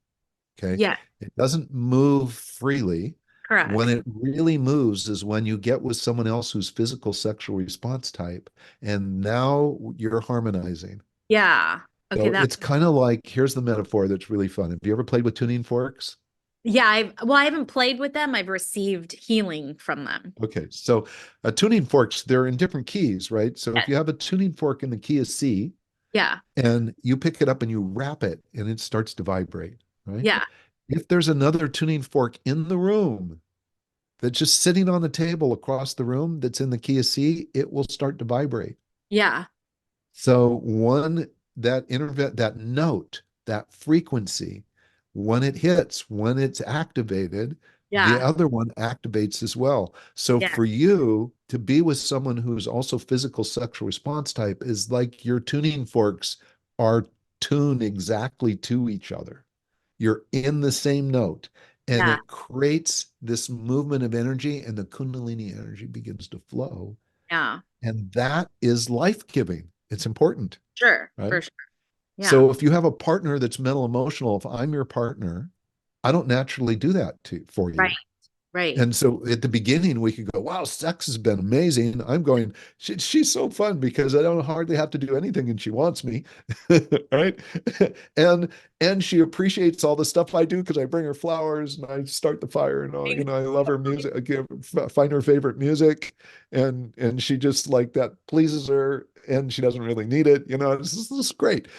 Okay. yeah, It doesn't move freely. When correct. it really moves is when you get with someone else who's physical sexual response type, and now you're harmonizing. Yeah. Okay, So that it's kind of like, here's the metaphor that's really fun. Have you ever played with tuning forks? yeah, I haven't played with them. I've received healing from them. Okay, so tuning forks, they're in different keys, right? So Yeah. if you have a tuning fork in the key of C, Yeah. and you pick it up and you wrap it and it starts to vibrate, right? Yeah. If there's another tuning fork in the room that's just sitting on the table across the room that's in the key of C, it will start to vibrate. Yeah. So that note, that frequency, when it's activated, the Yeah. other one activates as well. So Yeah. for you to be with someone who's also physical sexual response type is like your tuning forks are tuned exactly to each other. You're in the same note, and Yeah. it creates this movement of energy, and the Kundalini energy begins to flow. Yeah. And that is life giving. It's important, Sure. right? For sure. Yeah. So if you have a partner that's mental emotional, if I'm your partner, I don't naturally do that for Right. you. Right. And so at the beginning, we could go, wow, sex has been amazing. I'm going, she's so fun because I don't hardly have to do anything and she wants me. Right. And and she appreciates all the stuff I do because I bring her flowers and I start the fire and all, I love her music. I find her favorite music. And she just like that pleases her and she doesn't really need it. This is great.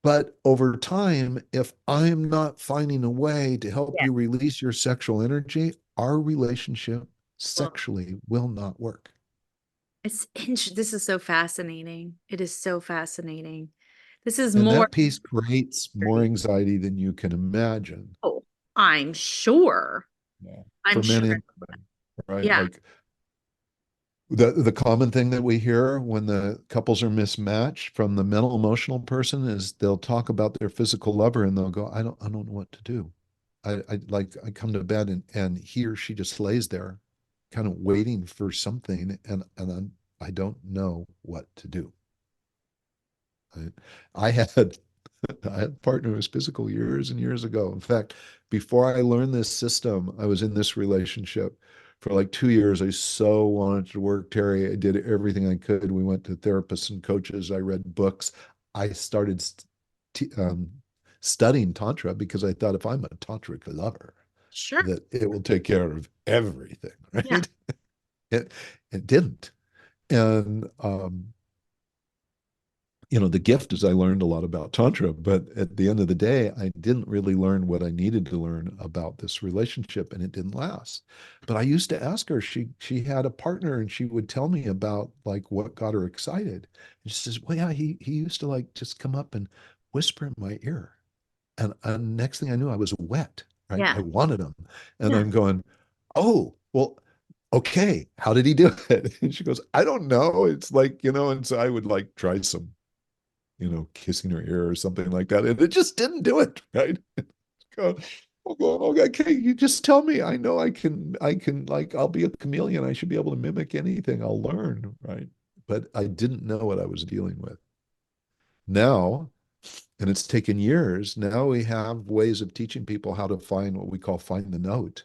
But over time, if I'm not finding a way to help Yeah. you release your sexual energy, our relationship Well, sexually will not work. this is so fascinating. It is so fascinating. This is And more that piece creates more anxiety than you can imagine. oh, I'm sure. Yeah. I'm For men sure. and women, right? Yeah. Like the common thing that we hear when the couples are mismatched from the mental emotional person is they'll talk about their physical lover and they'll go, I don't know what to do. I come to bed and he or she just lays there kind of waiting for something and I don't know what to do. I, I had I had a partner who was physical years and years ago. In fact, before I learned this system, I was in this relationship for like 2 years. I so wanted to work, Terry. I did everything I could. We went to therapists and coaches. I read books. I started studying Tantra because I thought if I'm a tantric lover, Sure. that it will take care of everything, Yeah. right? It, it didn't. And the gift is I learned a lot about Tantra, but at the end of the day, I didn't really learn what I needed to learn about this relationship, and it didn't last. But I used to ask her, she had a partner, and she would tell me about like what got her excited. And she says, well, yeah, he used to like just come up and whisper in my ear. And next thing I knew, I was wet, right? Yeah. I wanted him. And Yeah. I'm going, oh, well, okay, how did he do it? And she goes, I don't know. It's like, and so I would like try some kissing her ear or something like that. And it just didn't do it, right? Go, okay, you just tell me. I know I can like, I'll be a chameleon. I should be able to mimic anything. I'll learn, right? But I didn't know what I was dealing with. Now, and it's taken years, now we have ways of teaching people how to find what we call find the note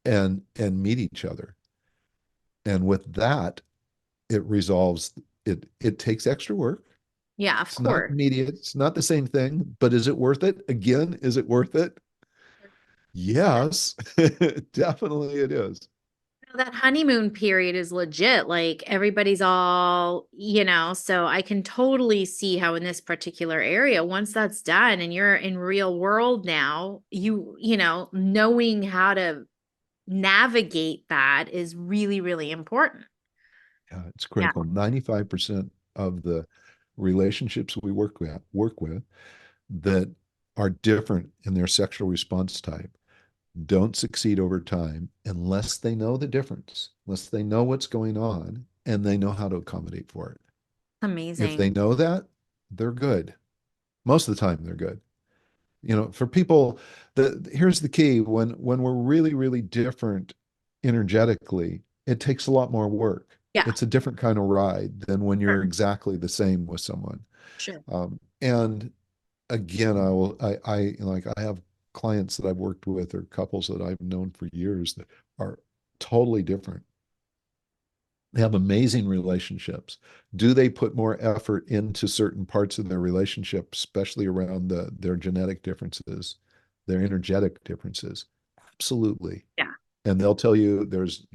and meet each other. And with that, it resolves it takes extra work. Yeah, of It's not course. immediate. It's not the same thing, but is it worth it? Again, is it worth it? Yes, definitely it is. That honeymoon period is legit. Like everybody's all, so I can totally see how in this particular area, once that's done and you're in real world now, knowing how to navigate that is really, really important. Yeah, it's Yeah. critical. 95% of the relationships we work with that are different in their sexual response type don't succeed over time unless they know the difference, unless they know what's going on and they know how to accommodate for it. If Amazing. they know that, they're good. Most of the time, they're good. For people, here's the key: when we're really, really different energetically, it takes a lot more work. Yeah. It's a different kind of ride than when Sure. you're exactly the same with someone. Sure. And again, I have clients that I've worked with or couples that I've known for years that are totally different. They have amazing relationships. Do they put more effort into certain parts of their relationship, especially around their genetic differences, their energetic differences? Absolutely. Yeah. And they'll tell you there's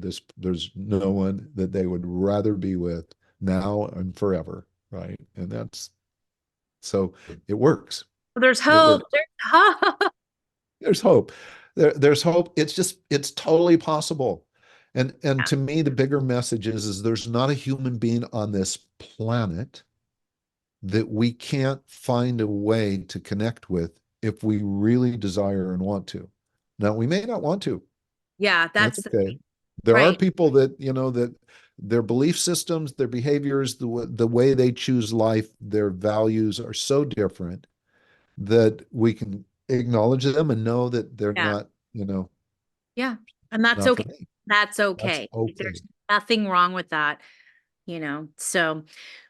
no one that they would rather be with now and forever, right? And that's so it works. There's It hope. works. There's hope. There's hope. There's hope. It's totally possible. And Yeah. to me, the bigger message is there's not a human being on this planet that we can't find a way to connect with if we really desire and want to. Now, we may not want to. Yeah, That's that's okay. There are right. people that their belief systems, their behaviors, the way they choose life, their values are so different that we can acknowledge them and know that they're Yeah. not, Yeah. And that's not okay. for me. That's That's okay. Like, okay. there's nothing wrong with that, So,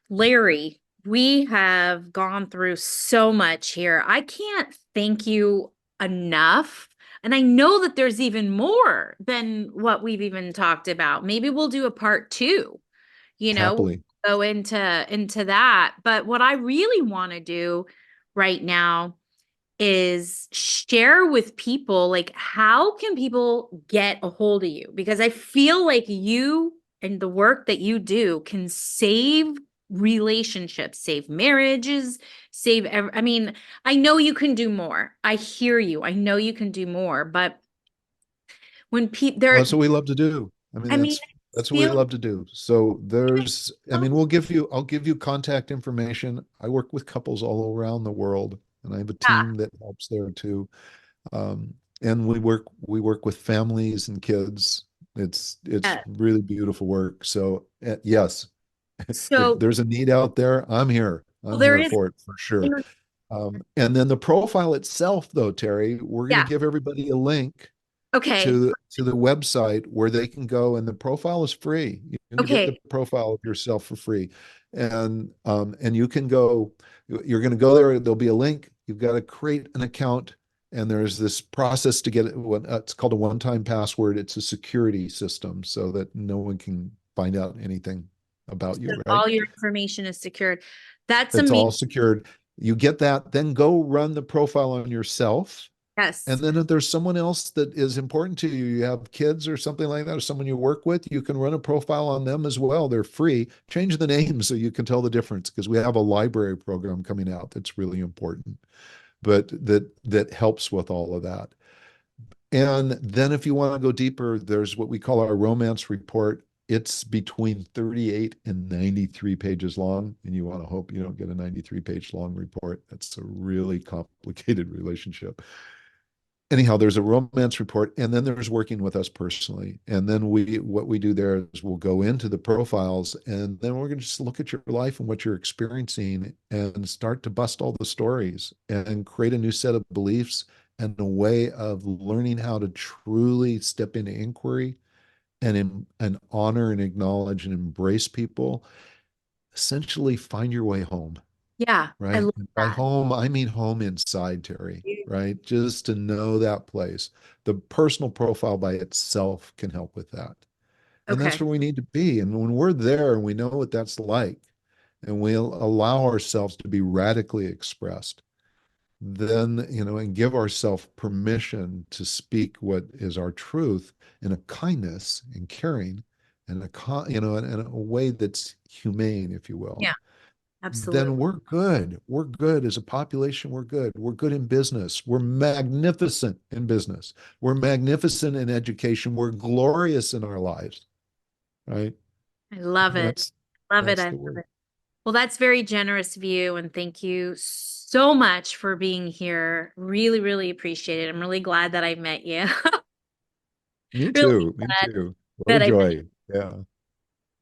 Larry, we have gone through so much here. I can't thank you enough. And I know that there's even more than what we've even talked about. Maybe we'll do a part two, we'll Happily. go into that. But what I really want to do right now is share with people, like, how can people get a hold of you, because I feel like you and the work that you do can save relationships, save marriages, I mean, I know you can do more. I hear you. I know you can do more, but when people Well, there that's what we love to do. I mean, I mean, I that's what we feel love to do. So I mean, I'll give you contact information. I work with couples all around the world, and I have a yeah, team that helps there too. And we work with families and kids. It's yeah. really beautiful work. So yes, if So there's a need out there, I'm here. well, I'm there here is, for it for sure. And then the profile itself, though, Terrie, we're going to yeah, give everybody a link okay, to the website where they can go, and the profile is free. You can get the okay. profile of yourself for free, and you can go. You're going to go there. There'll be a link. You've got to create an account, and there's this process to get it. It's called a one-time password. It's a security system so that no one can find out anything about So you. Right? all your information is secured. That's It's amazing. all secured. You get that, then go run the profile on yourself. Yes. And then if there's someone else that is important to you, you have kids or something like that, or someone you work with, you can run a profile on them as well. They're free. Change the name so you can tell the difference, because we have a library program coming out that's really important, but that helps with all of that. And then if you want to go deeper, there's what we call our romance report. It's between 38 and 93 pages long, and you want to hope you don't get a 93-page long report. That's a really complicated relationship. Anyhow, there's a romance report, and then there's working with us personally. And then what we do there is we'll go into the profiles, and then we're going to just look at your life and what you're experiencing and start to bust all the stories and create a new set of beliefs and a way of learning how to truly step into inquiry and honor and acknowledge and embrace people. Essentially, find your way home. Yeah, I Right. love And by that. home, I mean home inside, Terrie, right? Just to know that place. The personal profile by itself can help with that. And that's Okay. where we need to be. And when we're there and we know what that's like, and we'll allow ourselves to be radically expressed, then, and give ourselves permission to speak what is our truth in a kindness and caring and in a way that's humane, if you will, Yeah, absolutely. then we're good. We're good as a population. We're good. We're good in business. We're magnificent in business. We're magnificent in education. We're glorious in our lives, right? I love it. That's Love it. that's I the love word. it. Well, that's very generous of you. And thank you so much for being here. Really, really appreciate it. I'm really glad that I met you. Me Really too. Me glad too. What a that I met joy. Yeah.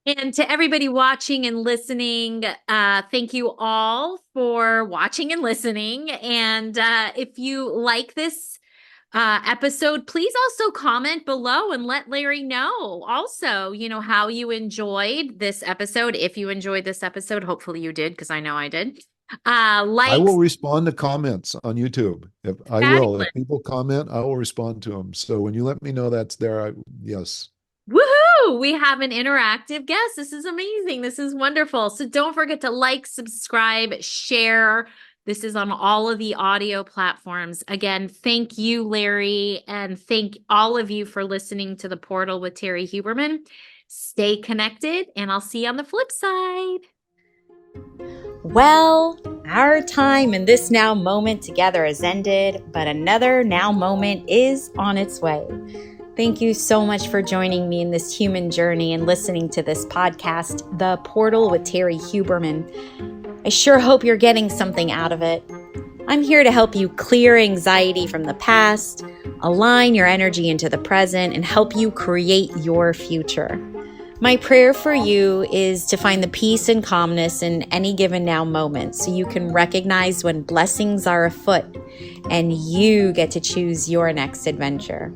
And to everybody watching and listening, thank you all for watching and listening. And if you like this episode, please also comment below and let Larry know also, how you enjoyed this episode. If you enjoyed this episode, hopefully you did, because I know I did. I will Likes, respond to comments on YouTube. If I will, fabulous. if people comment, I will respond to them. So when you let me know that's there, yes. Woohoo! We have an interactive guest. This is amazing. This is wonderful. So don't forget to like, subscribe, share. This is on all of the audio platforms. Again, thank you, Larry, and thank all of you for listening to The Portal with Terrie Huberman. Stay connected, and I'll see you on the flip side. Well, our time in this now moment together has ended, but another now moment is on its way. Thank you so much for joining me in this human journey and listening to this podcast, The Portal with Terrie Huberman. I sure hope you're getting something out of it. I'm here to help you clear anxiety from the past, align your energy into the present, and help you create your future. My prayer for you is to find the peace and calmness in any given now moment so you can recognize when blessings are afoot and you get to choose your next adventure.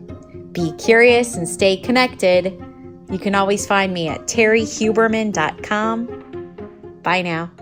Be curious and stay connected. You can always find me at terriehuberman.com. Bye now.